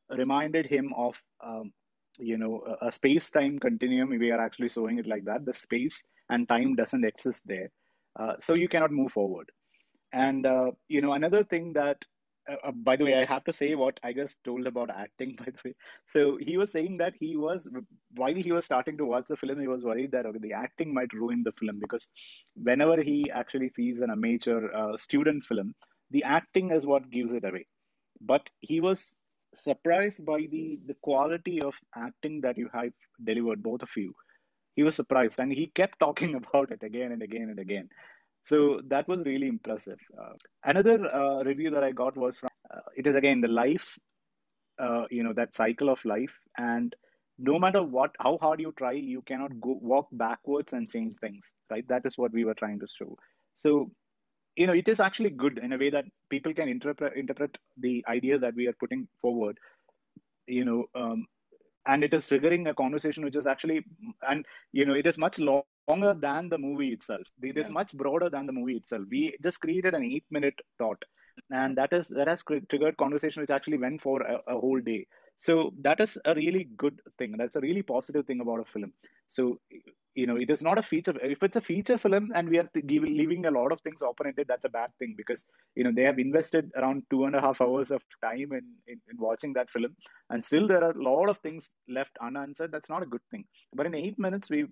reminded him of, a space-time continuum. We are actually showing it like that. The space and time doesn't exist there, so you cannot move forward. And another thing that, by the way, I have to say what I just told about acting. By the way, so he was saying that while he was starting to watch the film, he was worried that, okay, the acting might ruin the film, because whenever he actually sees an amateur student film, the acting is what gives it away. But he was surprised by the quality of acting that you have delivered, both of you. He was surprised, and he kept talking about it again and again and again. So that was really impressive. Another review that I got was from, it is again the life, that cycle of life. And no matter how hard you try, you cannot walk backwards and change things, right? That is what we were trying to show. So, it is actually good in a way that people can interpret the idea that we are putting forward, you know, and it is triggering a conversation which is actually, and it is much longer than the movie itself. It is Yeah. much broader than the movie itself. We just created an 8-minute thought, and that has triggered conversation which actually went for a whole day. So that is a really good thing. That's a really positive thing about a film. So, it is not a feature. If it's a feature film and we are leaving a lot of things open-ended, that's a bad thing, because they have invested around 2.5 hours of time in watching that film, and still there are a lot of things left unanswered. That's not a good thing. But in 8 minutes, we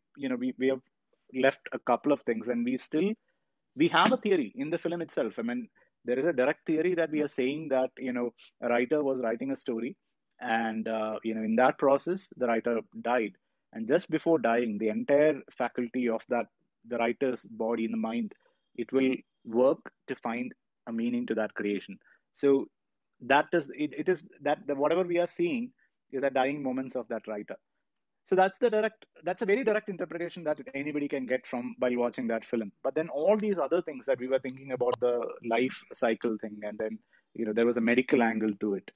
have left a couple of things, and we have a theory in the film itself. I mean, there is a direct theory that we are saying that, a writer was writing a story, and in that process, the writer died, and just before dying, the entire faculty of the writer's body, in the mind, it will work to find a meaning to that creation. So that is it, it is that the, whatever we are seeing is the dying moments of that writer. So that's a very direct interpretation that anybody can get from by watching that film. But then all these other things that we were thinking about, the life cycle thing, and then there was a medical angle to it.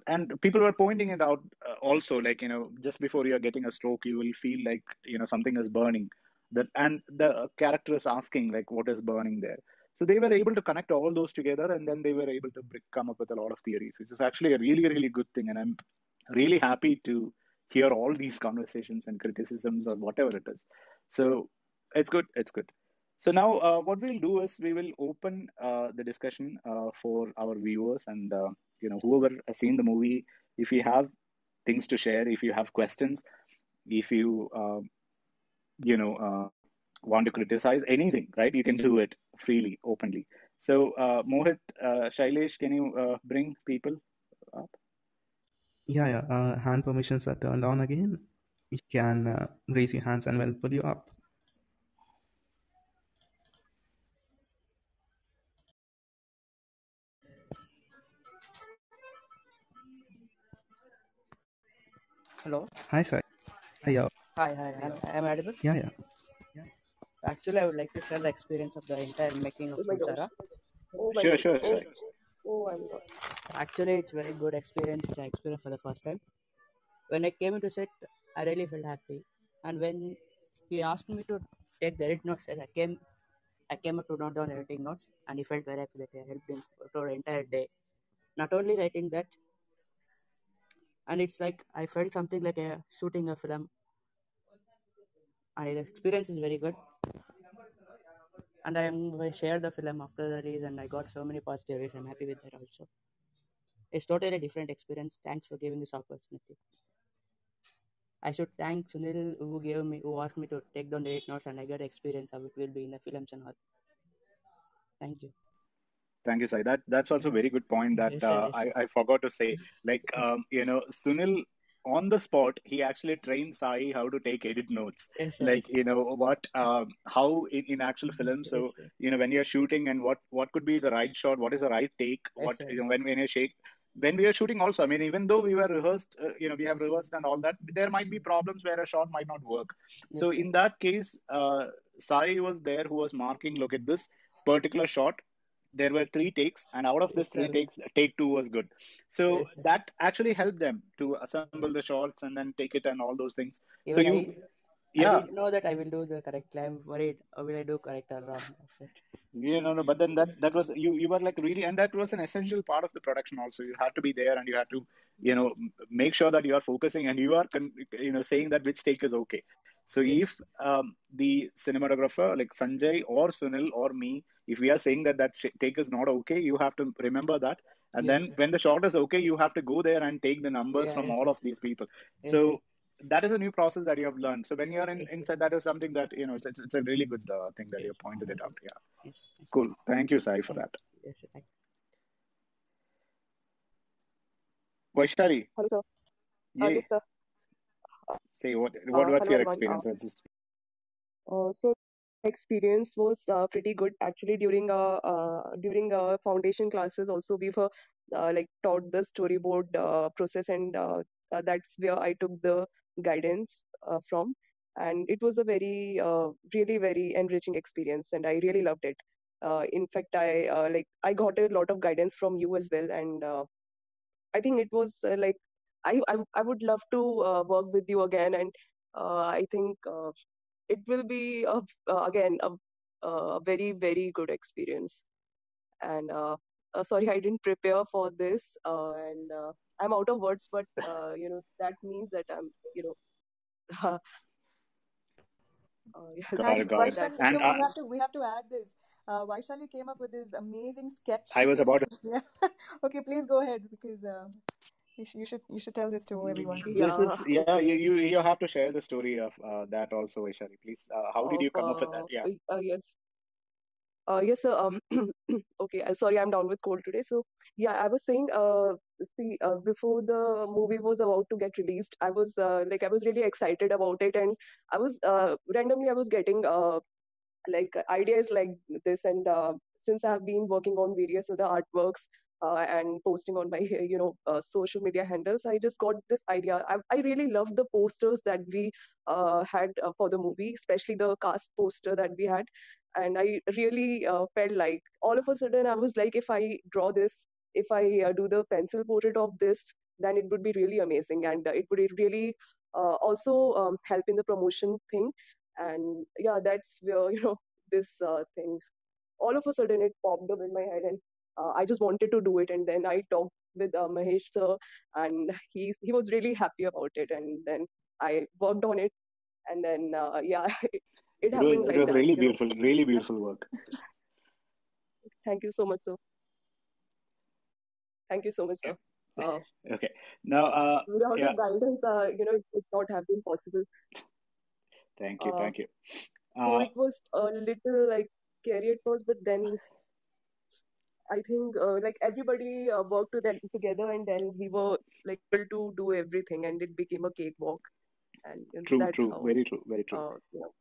And people were pointing it out, also, like, just before you're getting a stroke, you will feel like something is burning, that, and the character is asking, like, what is burning there. So they were able to connect all those together, and then they were able to come up with a lot of theories, which is actually a really, really good thing. And I'm really happy to hear all these conversations and criticisms or whatever it is. So it's good. It's good. So now, what we'll do is we will open the discussion for our viewers, and whoever has seen the movie. If you have things to share, if you have questions, if you you know want to criticize anything, right? You can do it freely, openly. So, Mohit, Shailesh, can you bring people up? Yeah, yeah. Hand permissions are turned on again. You can raise your hands and we'll pull you up. Hello. Hi, Sai. Yeah, Hi, hi. Am I audible? yeah, yeah. Actually, I would like to share the experience of the entire making of Oh my god. Samsara. Oh my Sure, god. sure, Oh, Sai. oh, I'm god. Actually, it's very good experience which I experienced for the first time. When I came into set, I really felt happy. And when he asked me to take the edit notes, as I came up to note down editing notes, and he felt very happy that I helped him for the entire day. Not only writing that, and it's like I felt something like a shooting a film, and the experience is very good. And I shared the film after the release, and I got so many positive reviews. I'm happy with that also. It's totally a different experience. Thanks for giving this opportunity. I should thank Sunil who asked me to take down the 8 notes, and I got experience of it will be in the films and all. Thank you. Thank you, Sai. That's also a very good point that Yes, sir. Yes, sir. I forgot to say. Like, Yes, Sunil on the spot, he actually trained Sai how to take edit notes. yes, sir. Like, Yes, sir. how in actual film. Yes, So, sir. when you're shooting and what could be the right shot, what is the right take, Yes, what, sir. when you shake. When we are shooting also, I mean, even though we were rehearsed, we have Yes, sir. rehearsed and all that, there might be problems where a shot might not work. So Yes, sir. in that case, Sai was there who was marking, look at this particular shot, there were three takes, and out of this Yes, three sir. takes, take two was good. So Yes, sir. that actually helped them to assemble the shots and then take it and all those things. So Even you, I yeah, didn't know that I will do the correct. I'm worried. Or will I do correct or wrong? no, but then that was you were like really, and that was an essential part of the production also. You had to be there and you had to, make sure that you are focusing and you are, saying that which take is okay. So Yes, if the cinematographer like Sanjay or Sunil or me, if we are saying that take is not okay, you have to remember that. And yes, then sir. when the shot is okay, you have to go there and take the numbers Yeah, from yes, all sir. of these people. Yes, sir. So that is a new process that you have learned. So when you're Yes, sir. inside, that is something that it's a really good thing that Yes, you pointed it yes, out. Yeah. yes, sir. Cool. Thank you, Sai, for Thank that. yes, sir. Thank Vaishali, Hello, sir. Yes, yay. sir. Say what's Hello, your everyone. experience? Just So experience was pretty good actually during foundation classes. Also, we were like taught the storyboard process, and that's where I took the guidance from. And it was a very, really very enriching experience, and I really loved it. In fact, I got a lot of guidance from you as well, and I think it was like I would love to work with you again, and I think it will be again a very very good experience. And sorry, I didn't prepare for this, and I'm out of words, but that means that I'm yes, got and it, got it. Vaishali, And so we have to add this. Vaishali came up with this amazing I sketch was which about yeah. Okay, please go ahead because you should tell this to everyone. this Yeah. is yeah. Okay. You have to share the story of that also, Vaishali. Please. How did Of you come up with that? Yeah. yes. Yes, sir. Okay. Sorry, I'm down with cold today. So, yeah, I was saying, see, before the movie was about to get released, I was really excited about it, and randomly, I was getting like ideas like this, and since I've been working on various other artworks and posting on my social media handles, I just got this idea. I really love the posters that we had for the movie, especially the cast poster that we had. And I really felt like all of a sudden I was like, if I draw this, if I do the pencil portrait of this, then it would be really amazing, and it would really also help in the promotion thing. And yeah, that's where this thing, all of a sudden it popped up in my head, and I just wanted to do it. And then I talked with Mahesh sir, and he was really happy about it, and then I worked on it, and then yeah, it happened It like was that. really beautiful work. Thank you so much, sir. Thank you so much, sir. uh, Okay. Now, Without yeah. your guidance, it would not have been possible. Thank you, uh, thank you. so Uh, it was a little like scary at first, but then I think like everybody worked together, and then we were like able to do everything, and it became a cakewalk. And that's true, how very true, very true.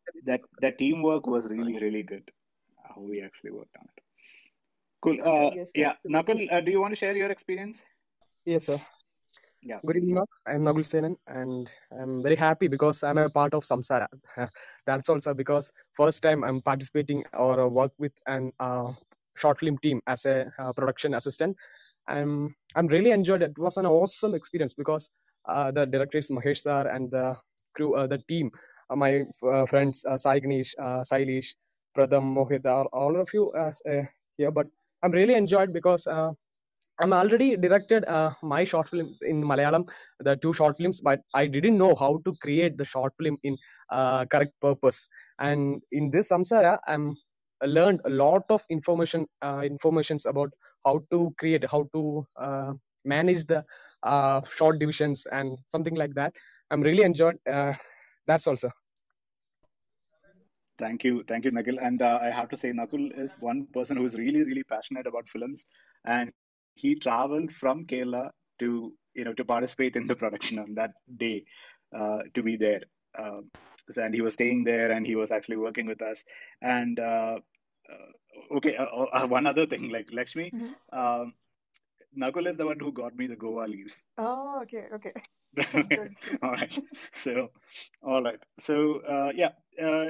everything That teamwork was worked. really good. How we actually worked on it. Cool. Yes, Yeah, absolutely. Nakul, do you want to share your experience? Yes, sir. Yeah, Good please. evening, all. I'm Nagul Senan, and I'm very happy because I'm a part of Samsara. That's also because first time I'm participating or work with an short film team as a production assistant. I'm really enjoyed it. It was an awesome experience because the director is Mahesh sir and the crew, the team, my friends Sai Ganesh, Sailesh, Pradham, Mohit, all of you here. But I'm really enjoyed because. I'm already directed my short films in Malayalam, the two short films, but I didn't know how to create the short film in correct purpose. And in this Samsara, I learned a lot of informations about how to create, how to manage the short divisions and something like that. I'm really enjoyed. That's also. Thank you, Nakul. And I have to say, Nakul is one person who is really, really passionate about films, and he traveled from Kerala to to participate in the production on that day, to be there. Um, and he was staying there, and he was actually working with us. And okay, one other thing, like Lakshmi, Mhm. um, Nakul is the one who got me the Goa leaves. Oh, okay, okay. Okay. Good, good. All right. So, all right. So, yeah.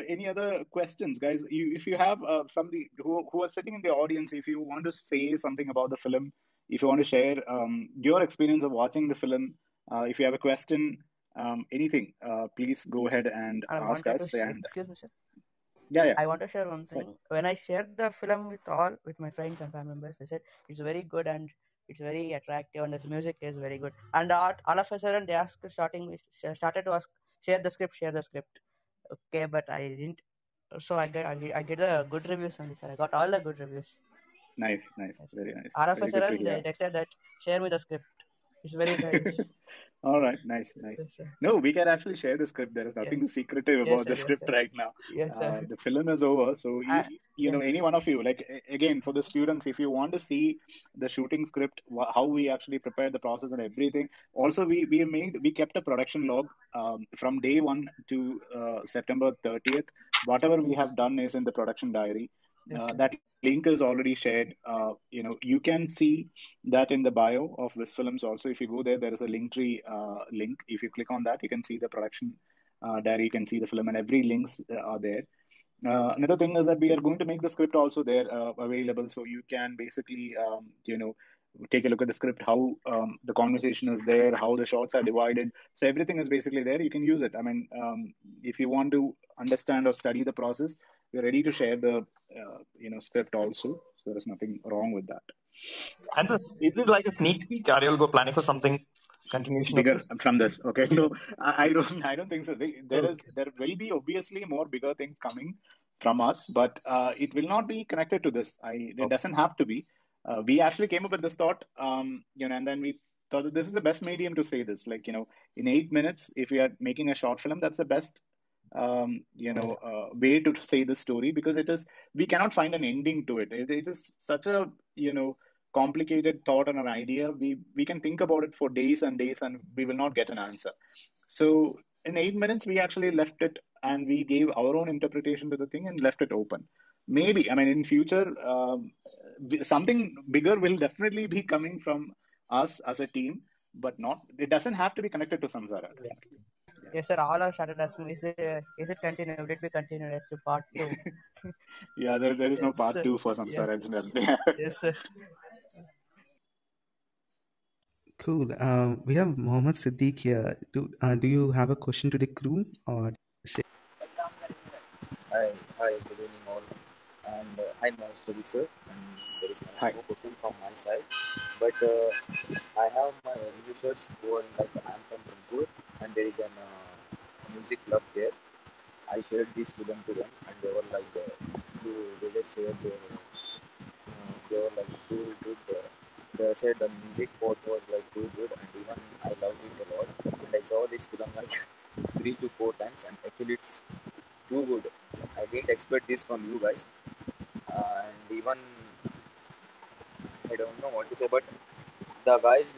Any other questions, guys? If you have from the who are sitting in the audience, if you want to say something about the film, if you want to share your experience of watching the film, if you have a question, anything, please go ahead and I ask wanted to us. And excuse me, sir. yeah, yeah. I want to share one So, thing. When I shared the film with my friends and family members, they said it's very good and it's very attractive and the music is very good. And all of a sudden they started to ask, share the script. Okay, but I didn't. So I get the good reviews on this. I got all the good reviews. nice, nice, Yes. very nice, All of a very good to sudden they hear. texted that share me the script. It's very nice. All right, nice, nice. Yes, sir. No, we can actually share the script. There is Yes, nothing secretive yes, about sir. the Yes, script sir. right now. Yes, sir. The film is over, so Yes. any one of you, like again, for the students, if you want to see the shooting script, how we actually prepared the process and everything. Also, we kept a production log from day one to September 30th. Whatever we have done is in the production diary. Yes, sir. That link is already shared. You can see that in the bio of Wiz Films also. If you go there, there is a link tree link. If you click on that, you can see the production diary, you can see the film, and every links are there. Another thing is that we are going to make the script also there available, so you can basically take a look at the script, how the conversation is there, how the shots are divided. So everything is basically there. You can use it. I mean, if you want to understand or study the process, we're ready to share the script also. So there is nothing wrong with that. And so, is this like a sneak peek? Are you all go planning for something continuation of Bigger this? from this. Okay, no, I don't think so. Okay. There will be obviously more bigger things coming from us, but it will not be connected to this. It Okay. doesn't have to be. We actually came up with this thought, and then we thought that this is the best medium to say this. Like, in 8 minutes, if we are making a short film, that's the best Yeah. way to say the story, because we cannot find an ending to it. It is such a complicated thought and an idea. We can think about it for days and days, and we will not get an answer. So in 8 minutes, we actually left it, and we gave our own interpretation to the thing and left it open. Maybe, I mean, in future, something bigger will definitely be coming from us as a team, but not. It doesn't have to be connected to Samsara, definitely. Yeah. Yes, sir. All are started asking me, is it continued? Will it be continued as to part two? Yeah, there is no Yes, part sir. two for Yes, Samsara incident. yes, sir. Cool. We have Mohammed Siddiq here. Do you have a question to the crew or share? Hi, hi, good evening all. And hi, Maheshwari sir. And there is Hi. no question from my side, but I have my review shirts who are like I'm from Bangalore, and there is an music club there. I shared this film to them, and they were like, they just shared they were like too good. They said the music part was like too good, and even I loved it a lot. And I saw this film like 3 to 4 times, and actually it's too good. I didn't expect this from you guys, and even I don't know what to say, but the guys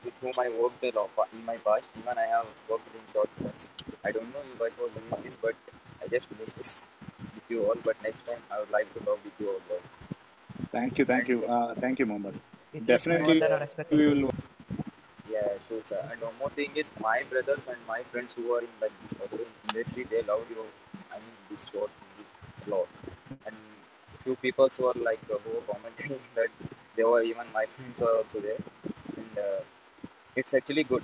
with whom I worked a lot in my past, even I have worked in short films. I don't know you guys were doing this, but I just missed this with you all. But next time I would like to talk with you all. Thank you, And Mohammed. It reached more Definitely, than we our will. expectations. yeah, So sad. And one more thing is, my brothers and my friends who are in like this other industry, they love you. I mean, this short movie a lot. And few people who are like who are commenting that they were even my friends are also there. And it's actually good.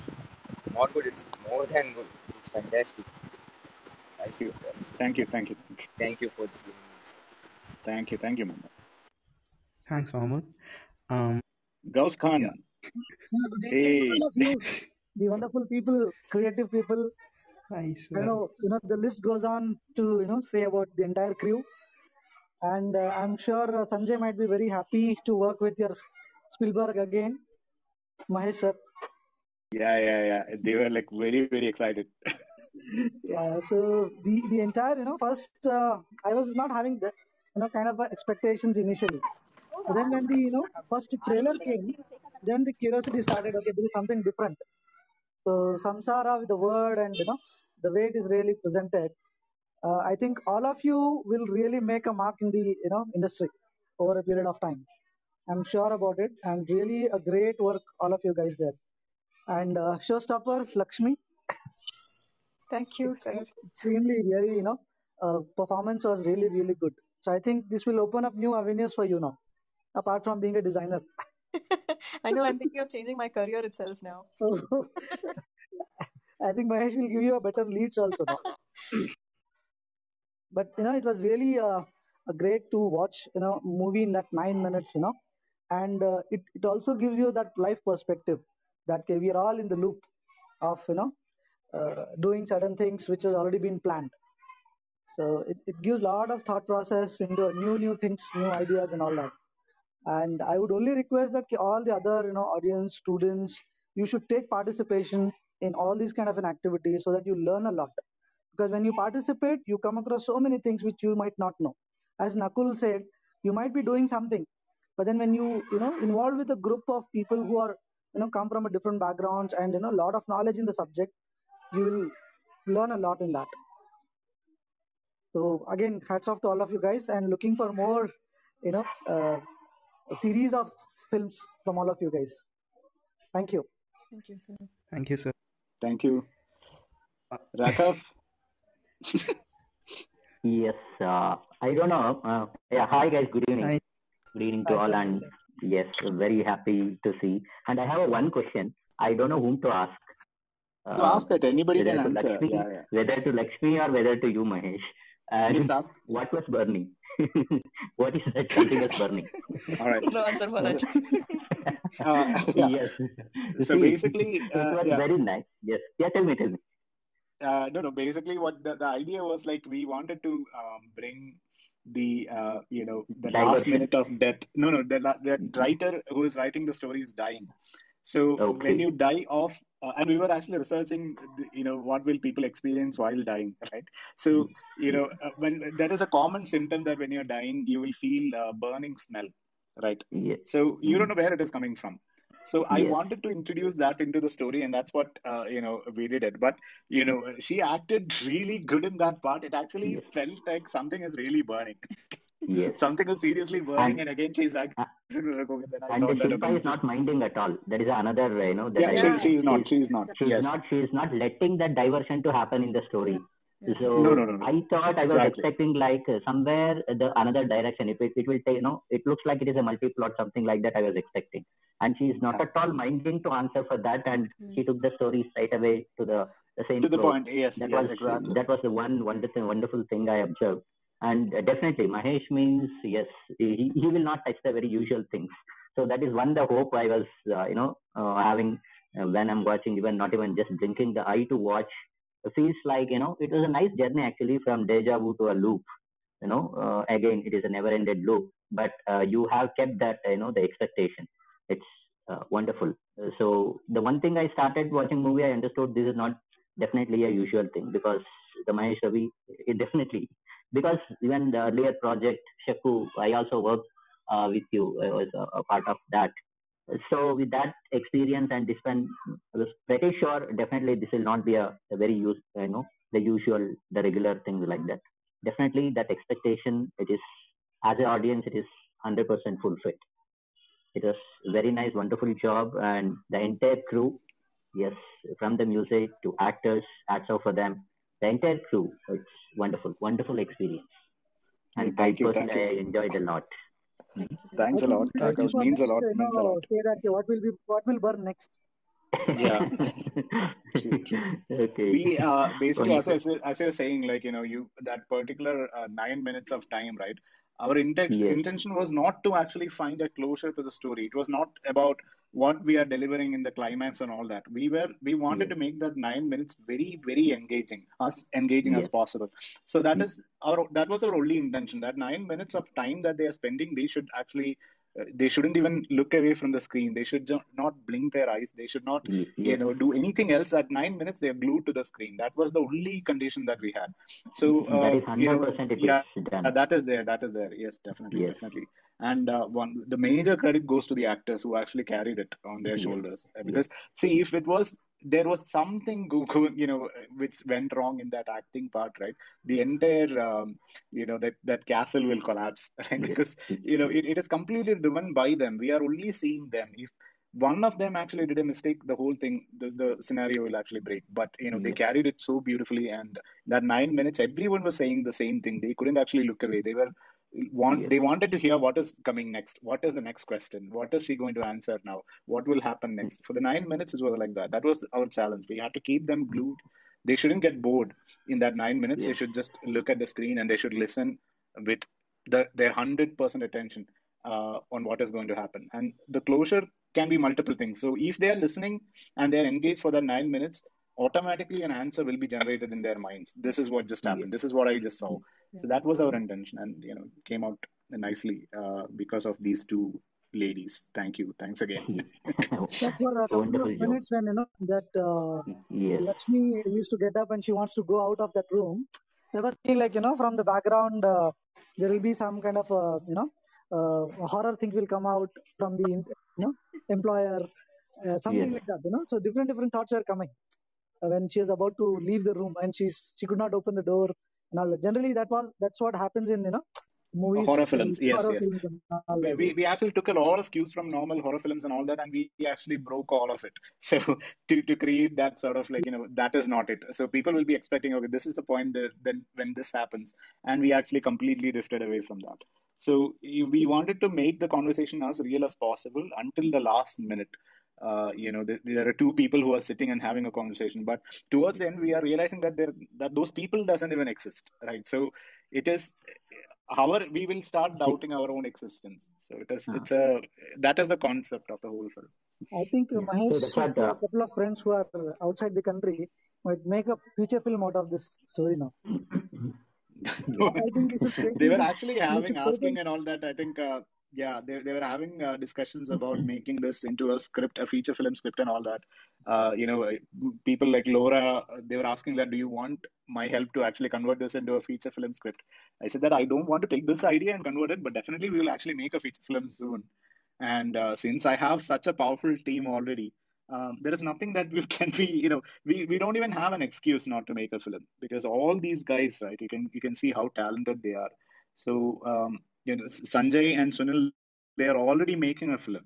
Not good. It's more than good. It's fantastic. Nice Thank you. podcast. Thank you. Thank you. Thank you. Thank you for this giving me this. Thank you. Thank you, Mohammed. Thanks, Mohammed. Gauss Yeah. Khan. Sir, good evening to Hey. all of you, the wonderful people, creative people. Hi, I sir. know, the list goes on to, say about the entire crew. And I'm sure Sanjay might be very happy to work with your Spielberg again, Mahesh sir. Yeah. They were like very, very excited. Yeah, so the entire, first I was not having the, kind of expectations initially. But then when the, first trailer came, then the curiosity started. Okay, there is something different. So Samsara with the word and the way it is really presented, I think all of you will really make a mark in the industry over a period of time. I'm sure about it, and really a great work, all of you guys there. And showstopper Lakshmi, Thank you, sir. extremely really performance was really really good. So I think this will open up new avenues for you now, apart from being a designer. I know I'm thinking of changing my career itself now. I think Mahesh will give you a better leads also now. But it was really a great to watch movie in that 9 minutes, and it also gives you that life perspective that okay, we are all in the loop of doing certain things which has already been planned. So it gives a lot of thought process into new things, new ideas and all that. And I would only request that all the other audience students, you should take participation in all these kind of an activity so that you learn a lot. Because when you participate, you come across so many things which you might not know. As Nakul said, you might be doing something, but then when you know involved with a group of people who are come from a different backgrounds and a lot of knowledge in the subject, you will learn a lot in that. So again, hats off to all of you guys, and looking for more you know uh, a series of films from all of you guys. Thank you. Thank you, sir. Thank you, sir. Thank you. Uh, Rakaf. Yes, I don't know. Yeah, hi guys, good evening. Hi. Good evening Hi, to all, sir. and yes, very happy to see. And I have one question. I don't know whom to ask. You ask that anybody Whether can to answer. Lakshmi, Yeah. whether to Lakshmi or whether to you, Mahesh. Please And ask. what was burning? What is that continuous burning? All right. No answer for that. Yeah. Yes. So See, basically, it was yeah. very nice. Yes. Yeah, tell me, tell me. No. Basically, what the idea was like, we wanted to bring the the last Diversion. minute of death. No, the writer who is writing the story is dying. So when Okay. you die off, and we were actually researching, what will people experience while dying, right? So when there is a common symptom that when you're dying, you will feel burning smell, right? Yes. So you don't know where it is coming from. So I Yes. wanted to introduce that into the story, and that's what we did it. But she acted really good in that part. It actually Yes. felt like something is really burning, Yes. something is seriously burning, And and again she's acting. uh, Then I and thought that, okay, Shilpa is this not is, minding at all. That is another, that yeah. I She like. Yeah, she is not. She's She is not. she's Yes. not she's not letting that diversion to happen in the yeah, story. yeah. No. So No. I thought I was Exactly. expecting like somewhere the another direction. It will take, it looks like it is a multi-plot, something like that I was expecting. And she is not Yeah. at all minding to answer for that, and she Yes. took the story straight away to the same To the flow. point. Yes. That Yes. was Exactly. that was the one wonderful thing I observed. And definitely Mahesh means, yes, he will not touch the very usual things. So that is one the hope I was having when I'm watching, even not even just blinking the eye to watch. Feels like, it was a nice journey actually, from deja vu to a loop. Again, it is a never ended loop, but you have kept that, the expectation. It's wonderful. So the one thing I started watching movie, I understood this is not definitely a usual thing, because the Mahesh Ravi, it definitely, because even the earlier project Shaku, I also worked with you. I was a part of that. So with that experience and this one, I was pretty sure definitely this will not be a very the usual, the regular things like that. Definitely that expectation, it is, as an audience, it is 100% fulfilled. It was very nice, wonderful job, and the entire crew. Yes, from the music to actors, hats off for them. The entire crew, it's wonderful, wonderful experience. Hey, And I thank you, thank personally, you. I enjoyed a lot. Thanks. I Thanks a think lot. we're That waiting was for means a next, lot. Means a lot. say that what will burn next. Yeah, true, true. Okay, We basically, wonderful. as I was saying, like, you that particular 9 minutes of time, right? Our Yes, intention was not to actually find a closure to the story. It was not about what we are delivering in the climax and all that. We wanted yes, to make that 9 minutes very, very engaging, as engaging as yes, possible. So that was our only intention. That 9 minutes of time that they are spending, they should actually they shouldn't even look away from the screen. They should not blink their eyes. They should not yes. do anything else. At 9 minutes they're glued to the screen. That was the only condition that we had. So That is 100% it yeah, is done. that is there, yes, definitely, Yes, definitely. And the major credit goes to the actors who actually carried it on their yes, shoulders. yes, Because see, if it was there was something which went wrong in that acting part, right? The entire that castle will collapse, right? yes, Because it is completely driven by them. We are only seeing them. If one of them actually did a mistake, the whole thing, the scenario will actually break. But they yes, carried it so beautifully, and that 9 minutes, everyone was saying the same thing. They couldn't actually look away. yes, They wanted to hear what is coming next. What is the next question? What is she going to answer now? What will happen next? For the 9 minutes, it was like that. That was our challenge. We had to keep them glued. They shouldn't get bored in that 9 minutes. They yes, should just look at the screen and they should listen with their 100% attention on what is going to happen. And the closure can be multiple things. So if they are listening and they are engaged for that 9 minutes, automatically an answer will be generated in their minds. This is what just yes. happened. This is what I just saw. Yeah. So that was our intention, and it came out nicely because of these two ladies. Thank you. Thanks again. Like for a couple of Wonderful job. minutes when that Yes, Lakshmi used to get up and she wants to go out of that room, I was thinking like from the background there will be some kind of horror thing will come out from the employer, yes, something like that. So different thoughts were coming when she was about to leave the room and she could not open the door and all that. Generally that's what happens in movies, Horror films, yes, horror yes. films and all that. We actually took a lot of cues from normal horror films and all that, and we actually broke all of it. So to create that sort of like that is not it. So people will be expecting, okay, this is the point that when this happens, and we actually completely drifted away from that. So we wanted to make the conversation as real as possible until the last minute. There are two people who are sitting and having a conversation, but towards the end we are realizing that those people doesn't even exist, right? So it is we will start see, doubting our own existence. So uh, it's a that is the concept of the whole film. I think yeah. So that's Mahesh's what. couple of friends who are outside the country might make a feature film out of this story now. I think you should take They were it. actually You having should take asking it. and all that. I think yeah, they were having discussions about making this into a script, a feature film script and all that. People like Laura, they were asking that, do you want my help to actually convert this into a feature film script? I said that I don't want to take this idea and convert it, but definitely we will actually make a feature film soon. And since I have such a powerful team already, there is nothing that we can be, we don't even have an excuse not to make a film, because all these guys, right, you can see how talented they are. So Sanjay and Sunil, they are already making a film.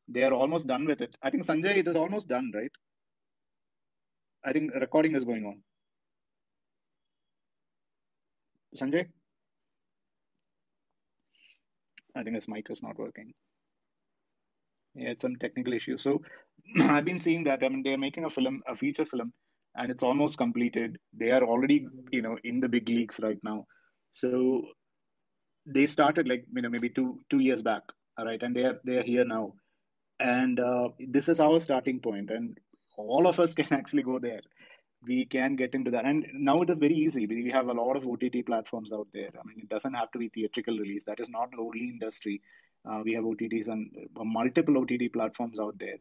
They are almost done with it. I think Sanjay, it is almost done, right? I think recording is going on. Sanjay, I think his mic is not working. Yeah, it's some technical issue. So I've been seeing that. I mean, they're making a film, a feature film, and it's almost completed. They are already, in the big leagues right now. So they started like maybe two years back, all right, and they are here now. And this is our starting point, and all of us can actually go there. We can get into that, and now it is very easy. We have a lot of OTT platforms out there. I mean, it doesn't have to be theatrical release. That is not the only industry. We have OTTs and multiple OTT platforms out there.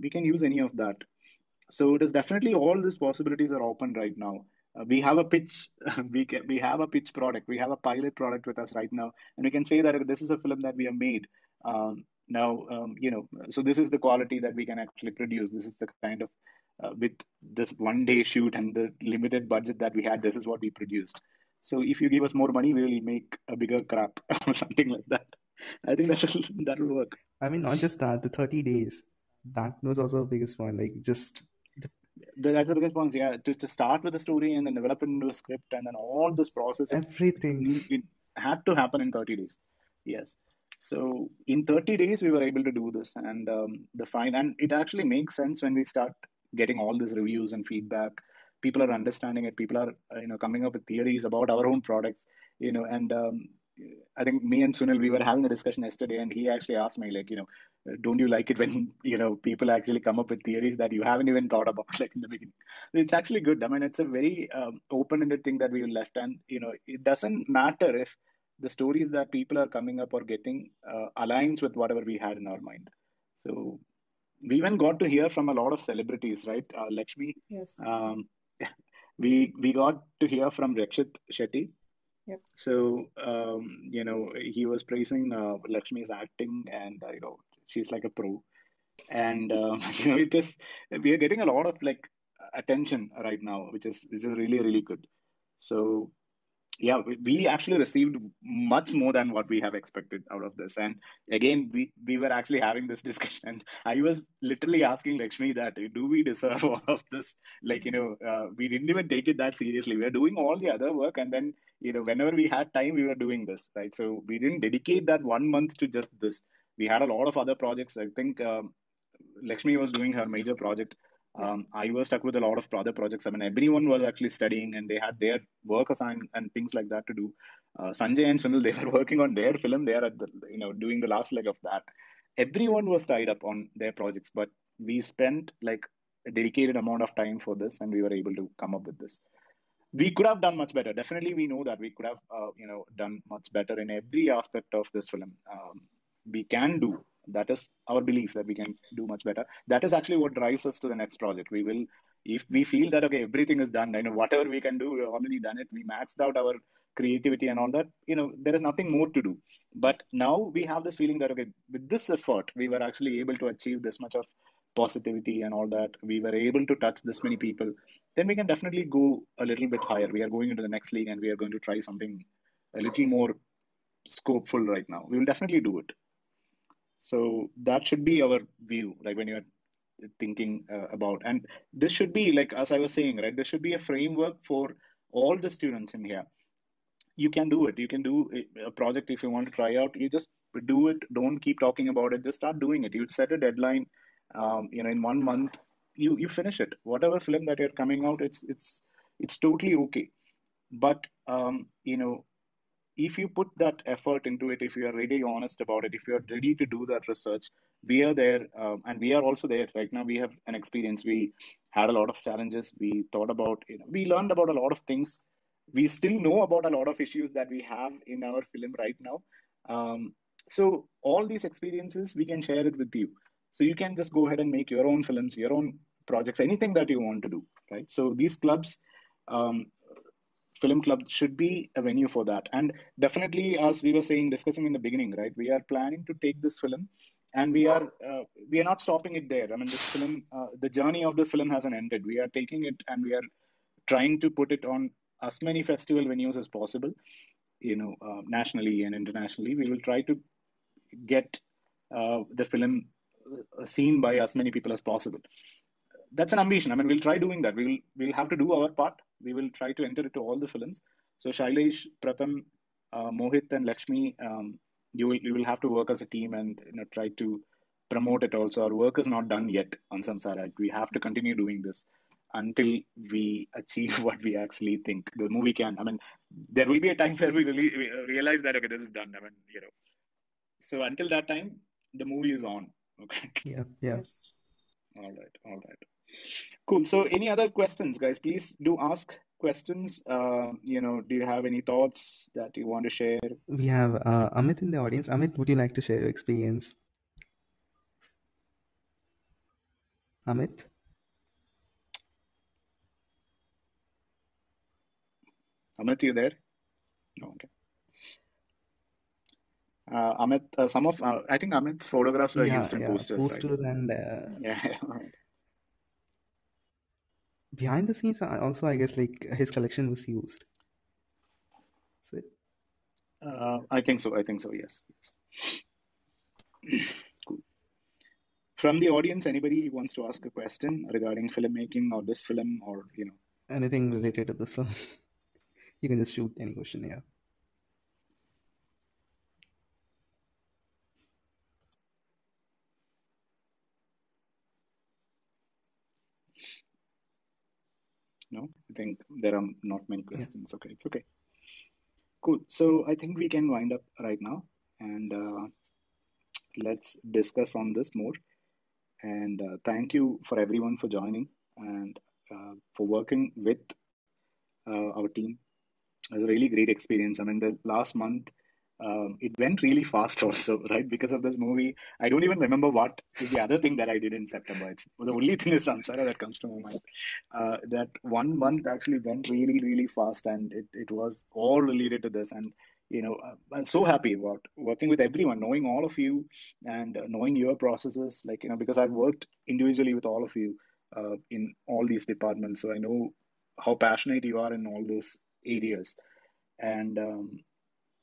We can use any of that. So it is definitely all these possibilities are open right now. We have a pitch, we have a pitch product, we have a pilot product with us right now, and we can say that this is a film that we have made. So this is the quality that we can actually produce. This is the kind of with this 1 day shoot and the limited budget that we had, this is what we produced. So if you give us more money, we will make a bigger crap or something like that. I think that will work. I mean, not just that, the 30 days. that was also the biggest one. Like just That's the biggest point. Yeah, to start with the story and then develop it into a script and then all this process, everything. it had to happen in 30 days. Yes. So in 30 days, we were able to do this, and and it actually makes sense when we start getting all these reviews and feedback. People are understanding it. People are coming up with theories about our own products. And I think me and Sunil, we were having a discussion yesterday, and he actually asked me like, don't you like it when people actually come up with theories that you haven't even thought about like in the beginning? It's actually good. I mean, it's a very open-ended thing that we left, and it doesn't matter if the stories that people are coming up or getting aligns with whatever we had in our mind. So we even got to hear from a lot of celebrities, right? Lakshmi, Yes. um, we got to hear from Rakshit Shetty. Yep. So he was praising Lakshmi's acting, and she's like a pro, and it just we are getting a lot of like attention right now, which is really really good. So yeah, we actually received much more than what we have expected out of this. And again, we were actually having this discussion, and I was literally asking Lakshmi that do we deserve all of this? Like, we didn't even take it that seriously. We were doing all the other work, and then whenever we had time, we were doing this, right? So we didn't dedicate that 1 month to just this. We had a lot of other projects. I think Lakshmi was doing her major project. Yes. I was stuck with a lot of other projects. I mean, everyone was actually studying, and they had their work assigned and things like that to do. Sanjay and Sunil, they were working on their film. They are at the, doing the last leg of that. Everyone was tied up on their projects, but we spent like a dedicated amount of time for this, and we were able to come up with this. We could have done much better. Definitely, we know that we could have, done much better in every aspect of this film. We can do. That is our belief that we can do much better. That is actually what drives us to the next project. We will, if we feel that okay, everything is done, whatever we can do, we've already done it. We maxed out our creativity and all that. There is nothing more to do. But now we have this feeling that okay, with this effort, we were actually able to achieve this much of positivity and all that. We were able to touch this many people. Then we can definitely go a little bit higher. We are going into the next league, and we are going to try something a little more scopeful right now. We will definitely do it. So that should be our view, like when you're thinking about, and this should be like, as I was saying, right? There should be a framework for all the students in here. You can do it. You can do a project if you want to try out. You just do it. Don't keep talking about it. Just start doing it. You set a deadline. In 1 month, you finish it. Whatever film that you're coming out, it's totally okay. But if you put that effort into it, if you are really honest about it, if you are ready to do that research, we are there, and we are also there right now. We have an experience. We had a lot of challenges. We thought about, we learned about a lot of things. We still know about a lot of issues that we have in our film right now. So all these experiences, we can share it with you. So you can just go ahead and make your own films, your own projects, anything that you want to do, right? So these clubs, um, film club should be a venue for that. And definitely, as we were saying, discussing in the beginning, right, we are planning to take this film, and we are not stopping it there. I mean, this film, the journey of this film hasn't ended. We are taking it, and we are trying to put it on as many festival venues as possible, nationally and internationally. We will try to get the film seen by as many people as possible. That's an ambition. I mean, we'll try doing that. We'll have to do our part. We will try to enter into all the films. So Shailesh, Pratham, Mohit, and Lakshmi, you will have to work as a team and try to promote it. Also, our work is not done yet on Samsara. We have to continue doing this until we achieve what we actually think the movie can. I mean, there will be a time where we realize that okay, this is done. I mean, So until that time, the movie is on. Okay. Yeah, yeah. Yes. All right. All right. Cool. So, any other questions, guys? Please do ask questions. Do you have any thoughts that you want to share? We have Amit in the audience. Amit, would you like to share your experience? Amit? Amit, you there? No, okay. Amit, I think Amit's photographs were Yeah, used in yeah. posters, right? Posters and Yeah. All right. behind the scenes also, I guess, like his collection was used. So, I think so. I think so. Yes. Yes. Cool. From the audience, anybody wants to ask a question regarding filmmaking or this film or, Anything related to this film? You can just shoot any question here. No? I think there are not many questions. Okay, it's okay. Cool. So I think we can wind up right now and let's discuss on this more. And thank you for everyone for joining and for working with our team. It was a really great experience. I mean, the last month, it went really fast also, right? Because of this movie. I don't even remember what is the other thing that I did in September. It's the only thing is Samsara that comes to my mind. That 1 month actually went really, really fast, and it was all related to this. And, I'm so happy about working with everyone, knowing all of you and knowing your processes, like, because I've worked individually with all of you in all these departments. So I know how passionate you are in all those areas. And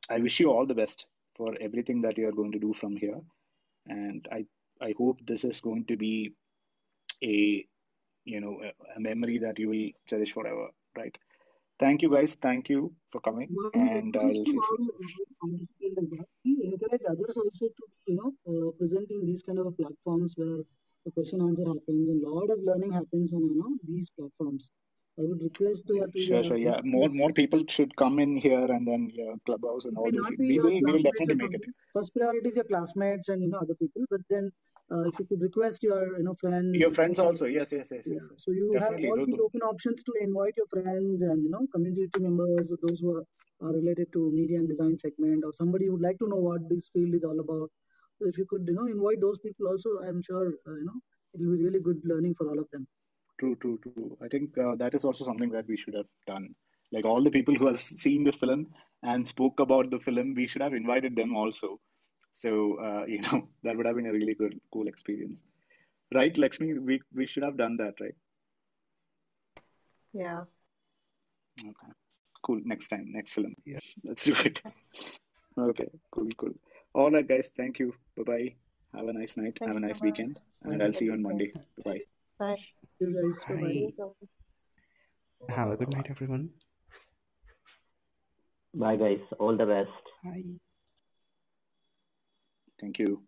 I wish you all the best for everything that you are going to do from here. And I hope this is going to be a a memory that you will cherish forever. Right. Thank you guys. Thank you for coming. One And request I'll to see you all soon. participants is that please encourage others also to be, presenting these kind of platforms where the question answer happens and a lot of learning happens on, these platforms. I would request to your, Sure. Yeah. please, More people should come in here, and then Clubhouse and it all may those. not be We your will classmates or definitely make it. something. First priority is your classmates and other people, but then if you could request your friends, Your friends also. Yes. Yes. Yes. yeah. Yes. So you have Definitely. all the open options to invite your friends and community members, those who are related to media and design segment, or somebody who would like to know what this field is all about. So if you could invite those people also, I'm sure it will be really good learning for all of them. True. I think that is also something that we should have done. Like all the people who have seen the film and spoke about the film, we should have invited them also. So that would have been a really cool experience, right, Lakshmi? We should have done that, right? Yeah. Okay, cool. Next time, next film, Yeah. let's do it. Okay, cool. All right, guys. Thank you. Bye bye. Have a nice night. Thank Have a you so nice much. weekend, and I'll Thank see you you. on Monday. Bye bye. Bye. You guys, bye bye. Bye. Have a good night, everyone. Bye, guys. All the best. Bye. Thank you.